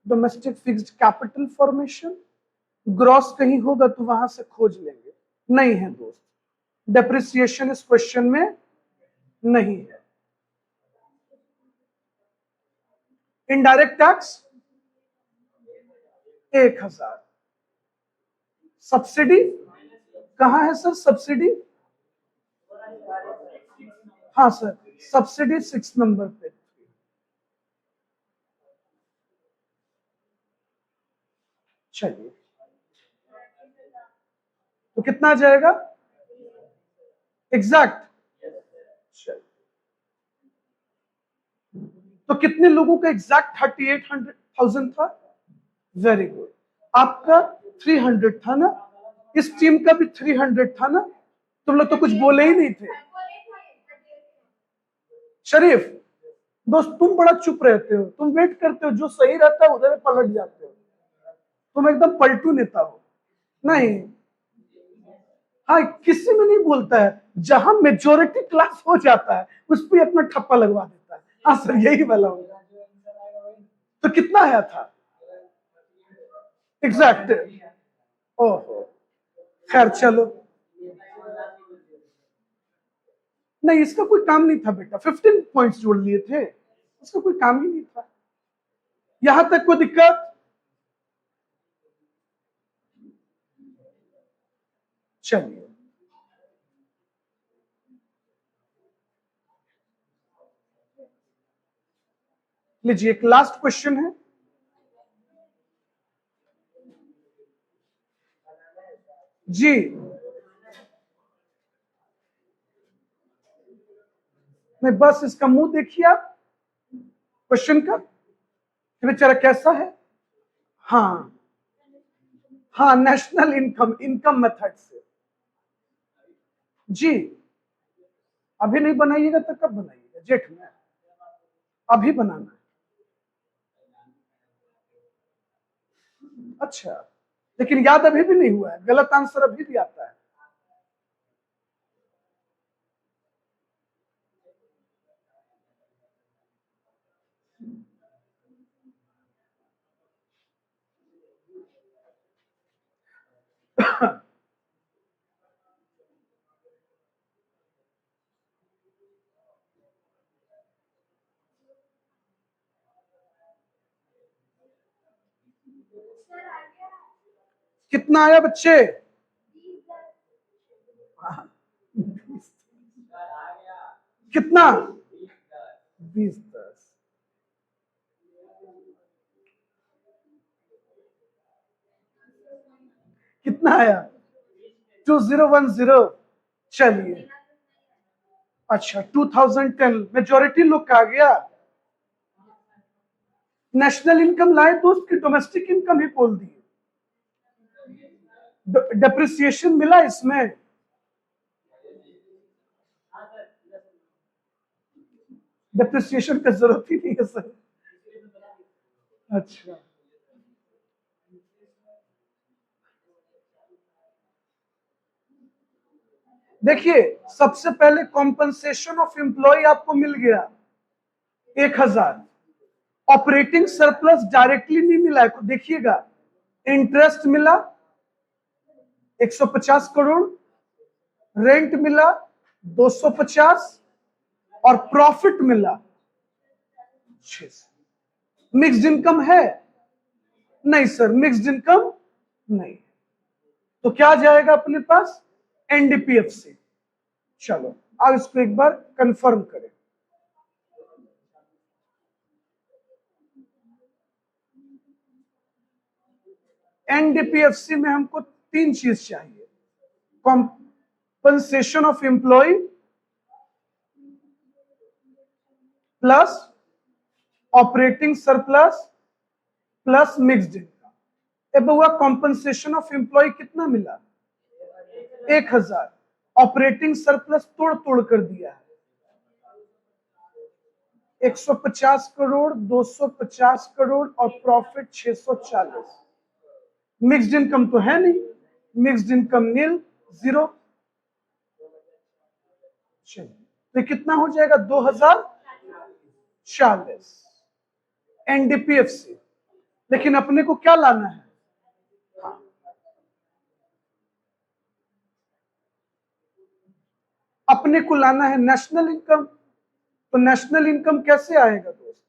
domestic fixed capital formation, gross कहीं होगा तो वहां से खोज लेंगे। नहीं है दोस्त, डेप्रिसिएशन इस क्वेश्चन में नहीं है। Indirect tax 1,000। सब्सिडी कहां है सर? सब्सिडी, हाँ सर, सब्सिडी 6 नंबर पे। चलिए तो कितना आ जाएगा एग्जैक्ट? तो कितने लोगों का एग्जैक्ट 38,000 था? Very good. आपका 300 था ना, इस टीम का भी 300 था ना। तुम लोग तो कुछ बोले ही नहीं थे। शरीफ दोस्त तुम बड़ा चुप रहते हो, तुम वेट करते हो, जो सही रहता है उधर पलट जाते हो। तुम एकदम पलटू नेता हो। नहीं, हाँ किसी में नहीं बोलता है, जहां मेजोरिटी क्लास हो जाता है उस पर अपना ठप्पा लगवा देता है। हाँ सर यही वाला होगा। तो कितना आया था एग्जैक्ट? ओहो, खैर चलो, नहीं इसका कोई काम नहीं था बेटा, 15 पॉइंट्स जोड़ लिए थे, उसका कोई काम ही नहीं था। यहां तक कोई दिक्कत? चलिए लीजिए, एक लास्ट क्वेश्चन है। जी नहीं, बस इसका मुंह देखिए आप क्वेश्चन का, बेचारा कैसा है। हाँ हाँ, नेशनल इनकम, इनकम मेथड से। जी अभी नहीं बनाइएगा तो कब बनाइएगा? जेठ में? अभी बनाना है? अच्छा, लेकिन याद अभी भी नहीं हुआ है, गलत आंसर अभी भी आता है। कितना आया बच्चे? कितना? 20-10। कितना आया? 2010। चलिए अच्छा, 2010 मेजोरिटी लोग का आ गया। नेशनल इनकम लाए तो उसकी डोमेस्टिक इनकम ही बोल दी। डेप्रिसिएशन मिला इसमें? डेप्रिसिएशन का जरूरत ही नहीं है सर। अच्छा देखिए, सबसे पहले कॉम्पनसेशन ऑफ एम्प्लॉय आपको मिल गया, 1000। ऑपरेटिंग सरप्लस डायरेक्टली नहीं मिला है, देखिएगा, इंटरेस्ट मिला 150 करोड़, रेंट मिला 250 और प्रॉफिट मिला 600। मिक्स्ड इनकम है? नहीं सर, मिक्स्ड इनकम नहीं। तो क्या आ जाएगा अपने पास? एनडीपीएफसी। चलो अब इसको एक बार कंफर्म करें। एनडीपीएफसी में हमको 3 चीज चाहिए: compensation of employ plus operating surplus plus mixed income. ए बउआ, कॉम्पनसेशन ऑफ एम्प्लॉय कितना मिला? 1000। ऑपरेटिंग सरप्लस तोड़ तोड़ कर दिया है, 150 करोड़, 250 करोड़ और प्रॉफिट 640। मिक्स्ड इनकम तो है नहीं, मिक्स्ड इनकम नील, 0। तो कितना हो जाएगा? 2040 एनडीपीएफसी। लेकिन अपने को क्या लाना है? अपने को लाना है नेशनल इनकम। तो नेशनल इनकम कैसे आएगा दोस्त?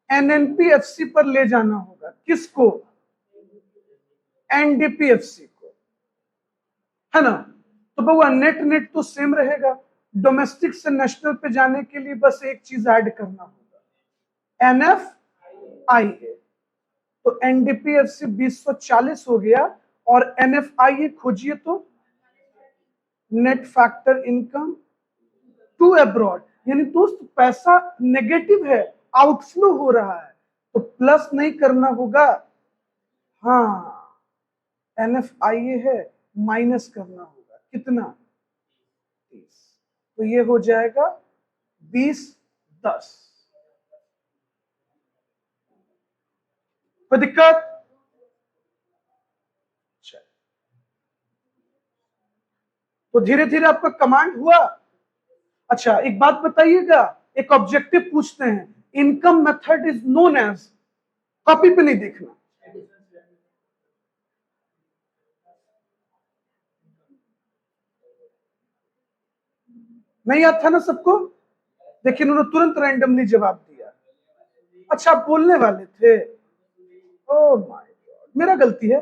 एनएनपीएफसी पर ले जाना होगा। किसको? एनडीपीएफसी को, है ना? तो बउआ नेट नेट तो सेम रहेगा। डोमेस्टिक से नेशनल पे जाने के लिए बस एक चीज ऐड करना होगा, एनएफआईए। तो एनडीपीएफसी 2040 हो गया और एनएफआईए खोजिए तो net factor income to abroad, यानी दोस्त पैसा नेगेटिव है, आउटफ्लो हो रहा है, तो प्लस नहीं करना होगा। हाँ, एनएफआईए है, माइनस करना होगा। कितना? 30। तो ये हो जाएगा 2010। कोई दिक्कत? तो धीरे धीरे आपका कमांड हुआ। अच्छा, एक बात बताइएगा, एक ऑब्जेक्टिव पूछते हैं, income method is known as, copy पे नहीं देखना, नहीं आता ना सबको? देखिए उन्होंने तुरंत रैंडमली जवाब दिया। अच्छा, आप बोलने वाले थे? ओह माय गॉड, मेरा गलती है,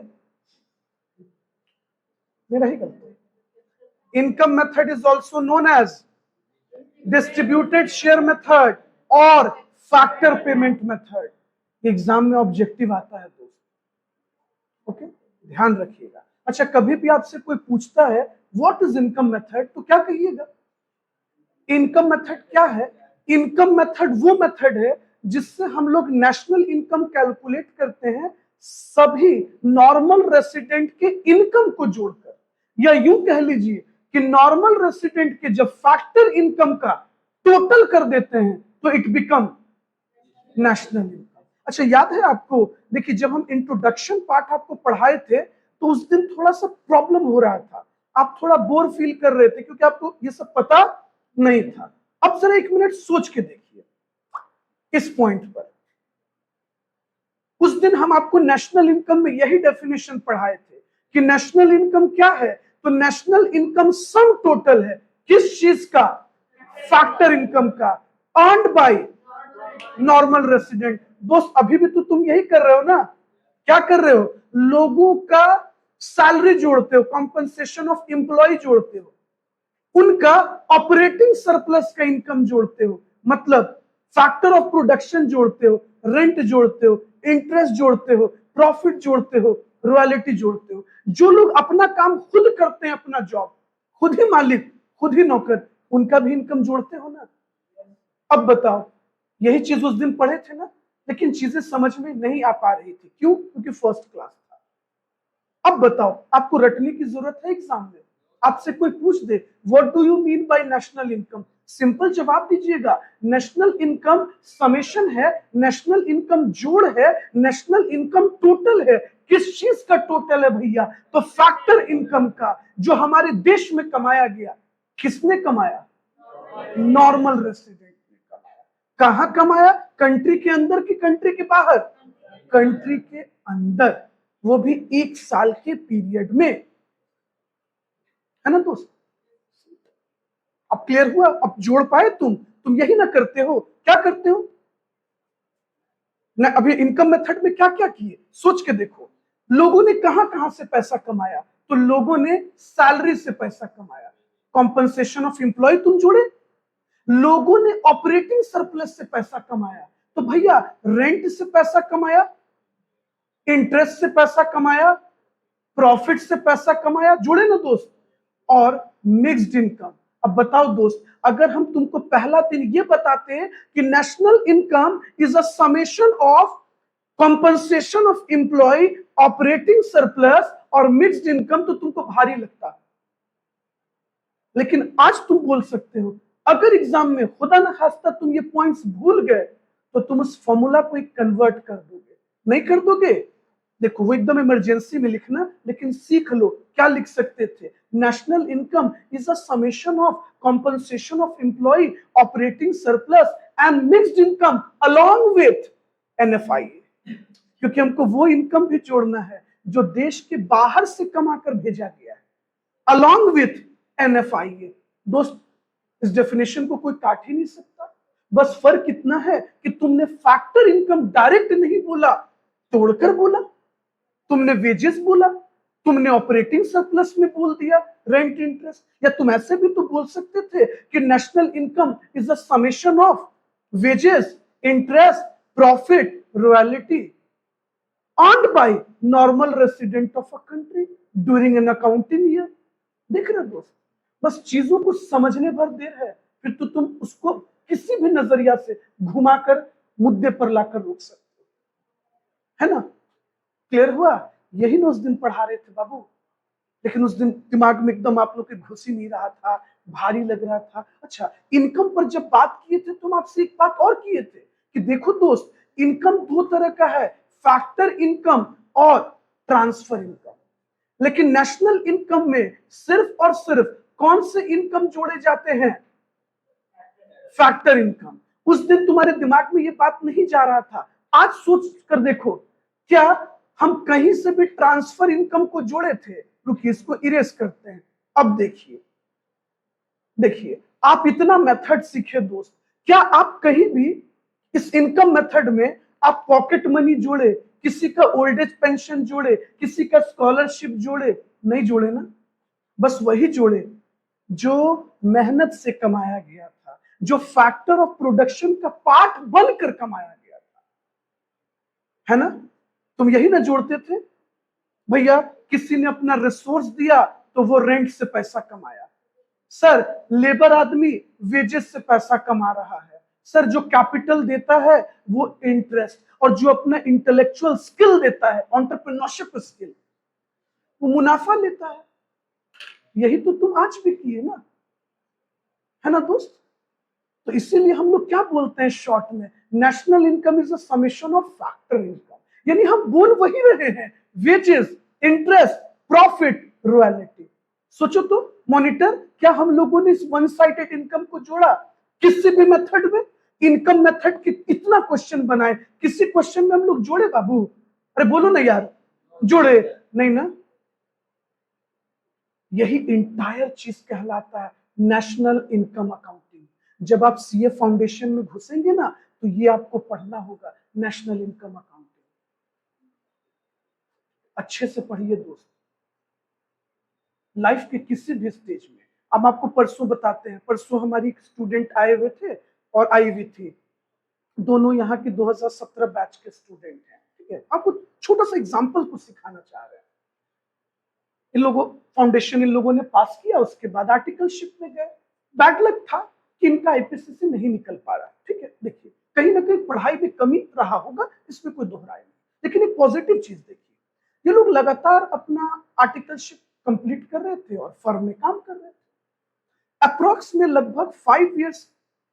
मेरा ही गलती है। Income method is also known as distributed share method और फैक्टर पेमेंट मेथड। एग्जाम में ऑब्जेक्टिव आता है दोस्त, ओके, ध्यान रखिएगा। अच्छा, कभी भी आपसे कोई पूछता है व्हाट इज इनकम मेथड, तो क्या कहिएगा? इनकम मेथड क्या है? इनकम मेथड वो मेथड है जिससे हम लोग नेशनल इनकम कैलकुलेट करते हैं सभी नॉर्मल रेसिडेंट के इनकम को जोड़कर, या यूं कह लीजिए कि नॉर्मल रेसिडेंट के जब फैक्टर इनकम का टोटल कर देते हैं तो इट बिकम नेशनल इनकम। अच्छा, याद है आपको? देखिए, जब हम इंट्रोडक्शन पार्ट आपको पढ़ाए थे तो उस दिन थोड़ा सा प्रॉब्लम हो रहा था, आप थोड़ा बोर फील कर रहे थे क्योंकि आपको ये सब पता नहीं था। अब जरा 1 मिनट सोच के देखिए इस पॉइंट पर। उस दिन हम आपको नेशनल इनकम में यही डेफिनेशन पढ़ाए थे कि नेशनल इनकम क्या है? तो नेशनल इनकम सम टोटल है किस चीज का? फैक्टर इनकम का, अर्न्ड बाय नॉर्मल रेसिडेंट। दोस्त, अभी भी तो तुम यही कर रहे हो ना? क्या कर रहे हो? लोगों का सैलरी जोड़ते हो, कॉम्पनसेशन ऑफ एम्प्लॉय जोड़ते हो, उनका ऑपरेटिंग सरप्लस का इनकम जोड़ते हो, मतलब फैक्टर ऑफ प्रोडक्शन जोड़ते हो, रेंट जोड़ते हो, इंटरेस्ट जोड़ते हो, प्रॉफिट जोड़ते हो, रॉयल्टी जोड़ते हो। जो लोग अपना काम खुद करते हैं, अपना जॉब, खुद ही मालिक, खुद ही नौकर, उनका भी इनकम जोड़ते हो ना? अब बताओ, यही चीज उस दिन पढ़े थे ना, लेकिन चीजें समझ में नहीं आ पा रही थी। क्यों? क्योंकि फर्स्ट क्लास था। अब बताओ, आपको रटने की जरूरत है एग्जाम में? आपसे कोई पूछ दे what do you mean by national income, simple जवाब दीजिएगा, नेशनल इनकम समेशन है, नेशनल इनकम जोड़ है, नेशनल इनकम टोटल है। किस चीज का टोटल है भैया? तो फैक्टर इनकम का, जो हमारे देश में कमाया गया। किसने कमाया? नॉर्मल रेसिडेंट ने कमाया। कहां कमाया? कंट्री के अंदर की कंट्री के बाहर? कंट्री के अंदर, वो भी 1 साल के पीरियड में, है ना दोस्त? अब क्लियर हुआ? अब जोड़ पाए तुम यही ना करते हो? क्या करते हो ना? अभी इनकम मेथड में क्या क्या किए सोच के देखो। लोगों ने कहां कहां से पैसा कमाया? तो लोगों ने सैलरी से पैसा कमाया, कॉम्पनसेशन ऑफ एम्प्लॉय तुम जोड़े। लोगों ने ऑपरेटिंग सरप्लस से पैसा कमाया, तो भैया रेंट से पैसा कमाया, इंटरेस्ट से पैसा कमाया, प्रॉफिट से पैसा कमाया, जुड़े ना दोस्त? और मिक्स्ड इनकम। अब बताओ दोस्त, अगर हम तुमको पहला दिन ये बताते कि national income is a summation of compensation of employ, operating surplus और मिक्स्ड इनकम, तो तुमको भारी लगता। लेकिन आज तुम बोल सकते हो, अगर एग्जाम में खुदा ना खास्ता तुम ये पॉइंट्स भूल गए, तो तुम उस फॉर्मूला को कन्वर्ट कर दोगे। नहीं कर दोगे? देखो वो एकदम इमरजेंसी में लिखना, लेकिन सीख लो क्या लिख सकते थे। National income is a summation of compensation of employ, operating surplus and mixed income along with NFI. क्योंकि हमको वो इनकम भी जोड़ना है जो देश के बाहर से कमाकर भेजा गया है, अलोंग विथ एनएफआई। दोस्त इस डेफिनेशन को कोई काट ही नहीं सकता। बस फर्क इतना है कि तुमने फैक्टर इनकम डायरेक्ट नहीं बोला, तोड़कर बोला। तुमने वेजेस बोला, तुमने ऑपरेटिंग सरप्लस में बोल दिया रेंट इंटरेस्ट। या तुम ऐसे भी तो बोल सकते थे कि national income is a summation of wages, interest, profit, royalty earned by normal resident of a country during an accounting year। देख रहे दोस्त, बस चीजों को समझने भर देर है, फिर तो तुम उसको किसी भी नजरिया से घुमाकर मुद्दे पर लाकर रोक सकते हो, है ना? क्लियर हुआ? यही ना उस दिन पढ़ा रहे थे बाबू, लेकिन उस दिन दिमाग में एकदम आप लोग के घुस ही नहीं रहा था, भारी लग रहा था। अच्छा, इनकम पर जब बात किए थे तो हम आपसे एक बात और किए थे कि देखो दोस्त, इनकम दो तरह का है, फैक्टर इनकम और ट्रांसफर इनकम। लेकिन नेशनल इनकम में सिर्फ और सिर्फ कौन से इनकम जोड़े जाते हैं? Factor income. उस दिन तुम्हारे दिमाग में ये बात नहीं जा रहा था। आज सोच कर देखो, क्या हम कहीं से भी ट्रांसफर इनकम को जोड़े थे? रुकिए, इसको इरेज करते हैं। अब देखिए, देखिए आप इतना मेथड सीखे दोस्त, क्या आप कहीं भी इस इनकम मेथड में आप पॉकेट मनी जोड़े, किसी का ओल्ड एज पेंशन जोड़े, किसी का स्कॉलरशिप जोड़े? नहीं जोड़े ना। बस वही जोड़े जो मेहनत से कमाया गया था, जो फैक्टर ऑफ प्रोडक्शन का पार्ट बनकर कमाया गया था, है ना? तुम यही ना जोड़ते थे? भैया किसी ने अपना रिसोर्स दिया तो वो रेंट से पैसा कमाया। सर लेबर आदमी वेजेस से पैसा कमा रहा है। सर जो कैपिटल देता है वो इंटरेस्ट, और जो अपना इंटेलेक्चुअल स्किल देता है, एंटरप्रेन्योरशिप स्किल, वो मुनाफा लेता है। यही तो तुम आज भी किए ना, है ना दोस्त? तो इसीलिए हम लोग क्या बोलते हैं शॉर्ट में, national income is a summation of factor income. यानी हम बोल वही रहे हैं, वेजेस, इंटरेस्ट, प्रॉफिट, रॉयल्टी। सोचो तो मॉनिटर, क्या हम लोगों ने इस वन साइडेड इनकम को जोड़ा किसी भी मेथड में? इनकम मेथड के इतना क्वेश्चन बनाए, किसी क्वेश्चन में हम लोग जोड़े बाबू? अरे बोलो ना यार, जोड़े नहीं ना? यही इंटायर चीज कहलाता है नेशनल इनकम अकाउंटिंग। जब आप सीए फाउंडेशन में घुसेंगे ना, तो ये आपको पढ़ना होगा, नेशनल इनकम अकाउंटिंग। अच्छे से पढ़िए दोस्त, लाइफ के किसी भी स्टेज में। अब आपको परसों बताते हैं, परसों हमारी एक स्टूडेंट आए हुए थे और आई हुई थी, दोनों यहाँ के 2017 बैच के स्टूडेंट हैं, ठीक है? आपको छोटा सा एग्जाम्पल को सिखाना चाह रहे हैं। इन लोगों फाउंडेशन इन लोगों ने पास किया, उसके बाद आर्टिकलशिप में गए। बैड लक था कि इनका आईपीसीसी नहीं निकल पा रहा, ठीक है? देखिए कहीं ना कहीं पढ़ाई में कमी रहा होगा, इसमें कोई दोहराए नहीं। लेकिन एक पॉजिटिव चीज देखिए, ये लोग लगातार अपना आर्टिकलशिप कंप्लीट कर रहे थे और फर्म में काम कर रहे थे। अप्रोक्स में लगभग 5 इयर्स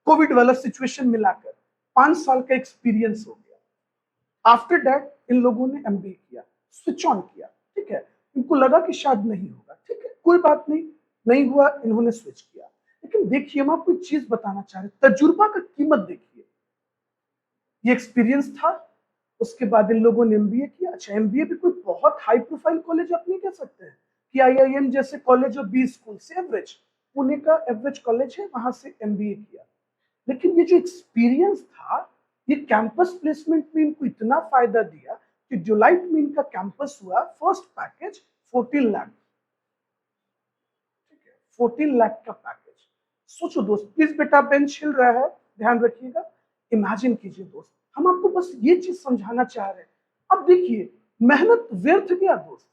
कोविड वाला सिचुएशन मिलाकर 5 साल का एक्सपीरियंस हो गया। आफ्टर दैट इन लोगों ने एमबीए किया, स्विच ऑन किया, ठीक है? इनको लगा कि शायद नहीं होगा, ठीक है, कोई बात नहीं, नहीं हुआ, इन्होंने स्विच किया। लेकिन देखिए, हम आपको एक चीज बताना चाह रहे हैं, तजुर्बा का कीमत देखिए। ये एक्सपीरियंस था। उसके बाद इन लोगों ने एमबीए किया। अच्छा, एमबीए भी कोई बहुत हाई प्रोफाइल कॉलेज आप नहीं कह सकते हैं कि आईआईएम जैसे कॉलेज और बी स्कूल से एवरेज, पुणे का एवरेज कॉलेज है, वहां से एमबीए किया। लेकिन ये जो एक्सपीरियंस था, ये कैंपस प्लेसमेंट में इनको इतना फायदा दिया कि जुलाई में इनका कैंपस हुआ। फर्स्ट पैकेज 14 लाख, 14 लाख का पैकेज। सोचो दोस्त, प्लीज बेटा बेंच हिल रहा है, ध्यान रखिएगा। इमेजिन कीजिए दोस्त, हम आपको बस ये चीज समझाना चाह रहे हैं। अब देखिए, मेहनत व्यर्थ गया दोस्त,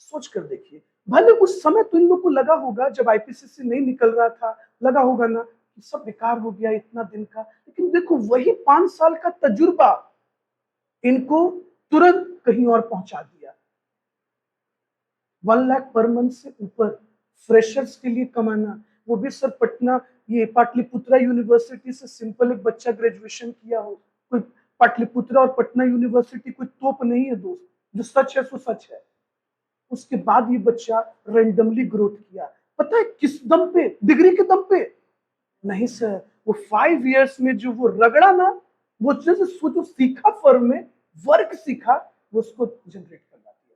सोच कर देखिए। भले उस समय तो इन लोग को लगा होगा, जब आईपीसीसी नहीं निकल रहा था, लगा होगा ना कि सब बेकार हो गया इतना दिन का। लेकिन देखो, वही 5 साल का तजुर्बा इनको तुरंत कहीं और पहुंचा दिया। 1 लाख पर मंथ से ऊपर फ्रेशर्स के लिए कमाना, वो भी सर पटना, ये पाटलिपुत्रा यूनिवर्सिटी से सिंपल एक बच्चा ग्रेजुएशन किया हो। कोई पाटलिपुत्रा और पटना यूनिवर्सिटी कोई तोप नहीं है दोस्त, जो सच है सो सच है। उसके बाद ये बच्चा रैंडमली ग्रोथ किया, पता है किस दम पे? डिग्री के दम पे नहीं सर, वो 5 इयर्स में जो वो रगड़ा ना, वो जो सीखा फर्म में, वर्क सीखा, वो उसको जनरेट कर दिया।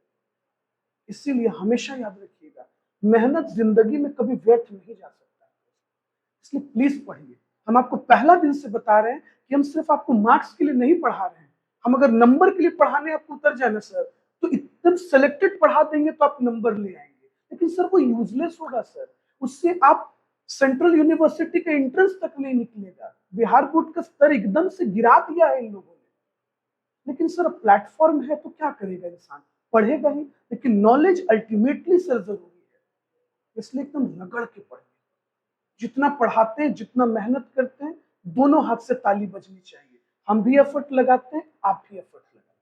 इसीलिए हमेशा याद रखिएगा, मेहनत जिंदगी में कभी व्यर्थ नहीं जा सकता। इसलिए प्लीज पढ़िए। हम आपको पहला दिन से बता रहे हैं कि हम सिर्फ आपको मार्क्स के लिए नहीं पढ़ा रहे हैं। हम अगर नंबर के लिए पढ़ाने आपको उतर जाए ना सर, तो एकदम सेलेक्टेड पढ़ा देंगे तो आप नंबर ले आएंगे, लेकिन सर वो यूजलेस होगा सर। उससे आप सेंट्रल यूनिवर्सिटी का एंट्रेंस तक नहीं निकलेगा। बिहार बोर्ड का स्तर एकदम से गिरा दिया है इन लोगों ने। लेकिन सर प्लेटफॉर्म है तो क्या करेगा इंसान, पढ़ेगा ही। लेकिन नॉलेज अल्टीमेटली सर जरूरी है, इसलिए एकदम रगड़ के पढ़िए। जितना पढ़ाते हैं, जितना मेहनत करते हैं, दोनों हाथ से ताली बजनी चाहिए। हम भी एफर्ट लगाते हैं, आप भी एफर्ट लगाते हैं।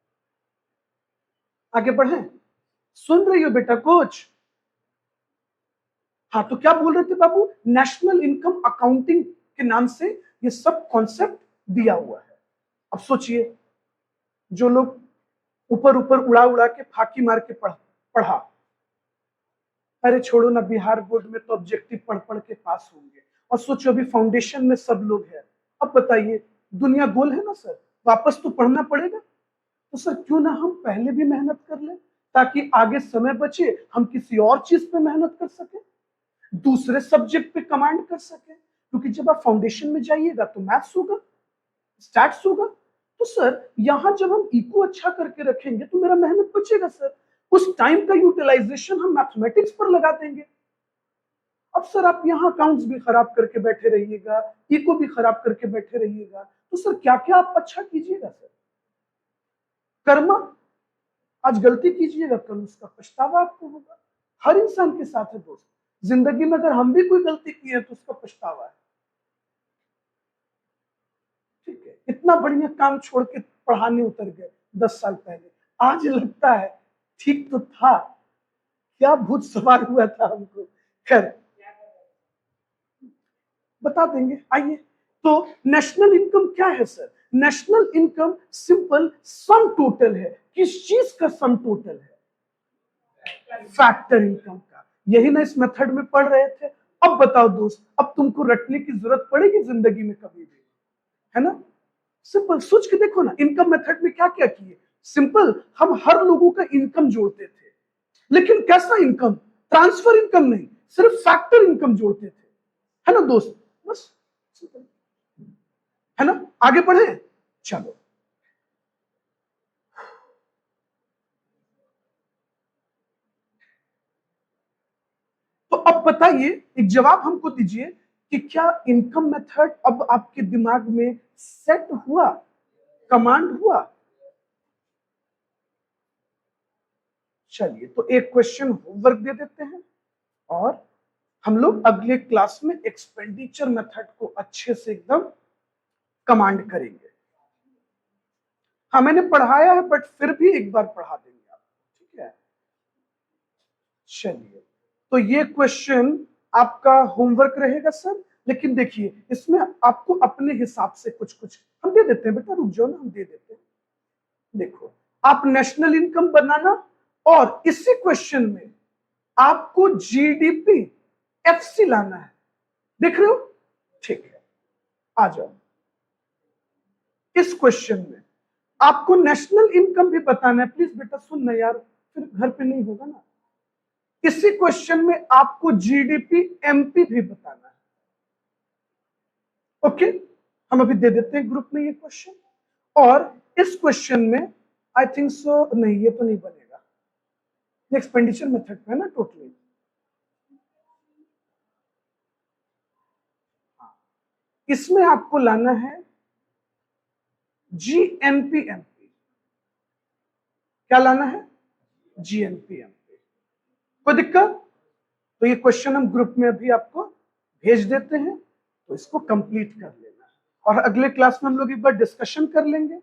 आगे बढ़े, सुन रही हो बेटा कोच? हाँ, तो क्या बोल रहे थे बाबू? नेशनल इनकम अकाउंटिंग के नाम से ये सब कॉन्सेप्ट दिया हुआ है। अब सोचिए, जो लोग ऊपर ऊपर उड़ा उड़ा के फाकी मार के पढ़ा, अरे छोड़ो ना, बिहार बोर्ड में तो ऑब्जेक्टिव पढ़ पढ़ के पास होंगे। और सोचो अभी फाउंडेशन में सब लोग हैं। अब बताइए, दुनिया गोल है ना सर, वापस तो पढ़ना पड़ेगा। तो सर क्यों ना हम पहले भी मेहनत कर लें, ताकि आगे समय बचे, हम किसी और चीज पे मेहनत कर सके, दूसरे सब्जेक्ट पे कमांड कर सके। क्योंकि जब आप फाउंडेशन में जाइएगा तो मैथ्स होगा, स्टैट्स होगा। तो सर यहाँ जब हम इको अच्छा करके रखेंगे तो मेरा मेहनत बचेगा सर। उस टाइम का यूटिलाइजेशन हम मैथमेटिक्स पर लगा देंगे। अब सर आप यहाँ अकाउंट्स भी खराब करके बैठे रहिएगा, इको भी खराब करके बैठे रहिएगा, तो सर क्या क्या आप अच्छा कीजिएगा सर? कर्मा, आज गलती कीजिएगा, कल उसका पछतावा आपको होगा। हर इंसान के साथ है दोस्त, जिंदगी में अगर हम भी कोई गलती की है तो उसका पछतावा है। ठीक है, इतना बढ़िया काम छोड़ के पढ़ाने उतर गए 10 साल पहले, आज लगता है ठीक तो था, क्या भूत सवार हुआ था हमको। खैर बता देंगे, आइए। तो नेशनल इनकम क्या है sir? National income simple sum total है। किस चीज का सम टोटल है? फैक्टर इनकम का। यही ना इस मेथड में पढ़ रहे थे। अब बताओ दोस्त, अब तुमको रटने की जरूरत पड़ेगी जिंदगी में कभी भी, है ना? सिंपल सोच के देखो ना, इनकम मेथड में क्या क्या किए। सिंपल, हम हर लोगों का इनकम जोड़ते थे, लेकिन कैसा इनकम? ट्रांसफर इनकम नहीं, सिर्फ फैक्टर इनकम जोड़ते थे, है ना दोस्त? बस, है ना? आगे बढ़े, चलो। तो अब बताइए, एक जवाब हमको दीजिए कि क्या इनकम मेथड अब आपके दिमाग में सेट हुआ, कमांड हुआ? चलिए, तो एक क्वेश्चन होमवर्क दे देते हैं और हम लोग अगले क्लास में एक्सपेंडिचर मेथड को अच्छे से एकदम कमांड करेंगे। हाँ, मैंने पढ़ाया है बट फिर भी एक बार पढ़ा देंगे आप, ठीक है? चलिए, तो ये क्वेश्चन आपका होमवर्क रहेगा सर। लेकिन देखिए, इसमें आपको अपने हिसाब से कुछ कुछ हम दे देते हैं। बेटा रुक जाओ ना, हम दे देते हैं। देखो, आप नेशनल इनकम बनाना और इसी क्वेश्चन में आपको जीडीपी एफसी लाना है। देख रहे हो? ठीक है, आ जाओ। इस क्वेश्चन में आपको नेशनल इनकम भी बताना है। प्लीज बेटा सुन ना यार, फिर घर पे नहीं होगा ना। इसी क्वेश्चन में आपको जीडीपी एमपी भी बताना है। ओके, हम अभी दे देते हैं ग्रुप में ये क्वेश्चन। और इस क्वेश्चन में आई थिंक सो नहीं, ये तो नहीं बनेगा, ये एक्सपेंडिचर मेथड पे है ना टोटली। इसमें आपको लाना है जीएनपीएमपी। क्या लाना है? जीएनपीएमपी। कोई दिक्कत? तो ये क्वेश्चन हम ग्रुप में अभी आपको भेज देते हैं, तो इसको कंप्लीट कर लेना है। और अगले क्लास में हम लोग एक बार डिस्कशन कर लेंगे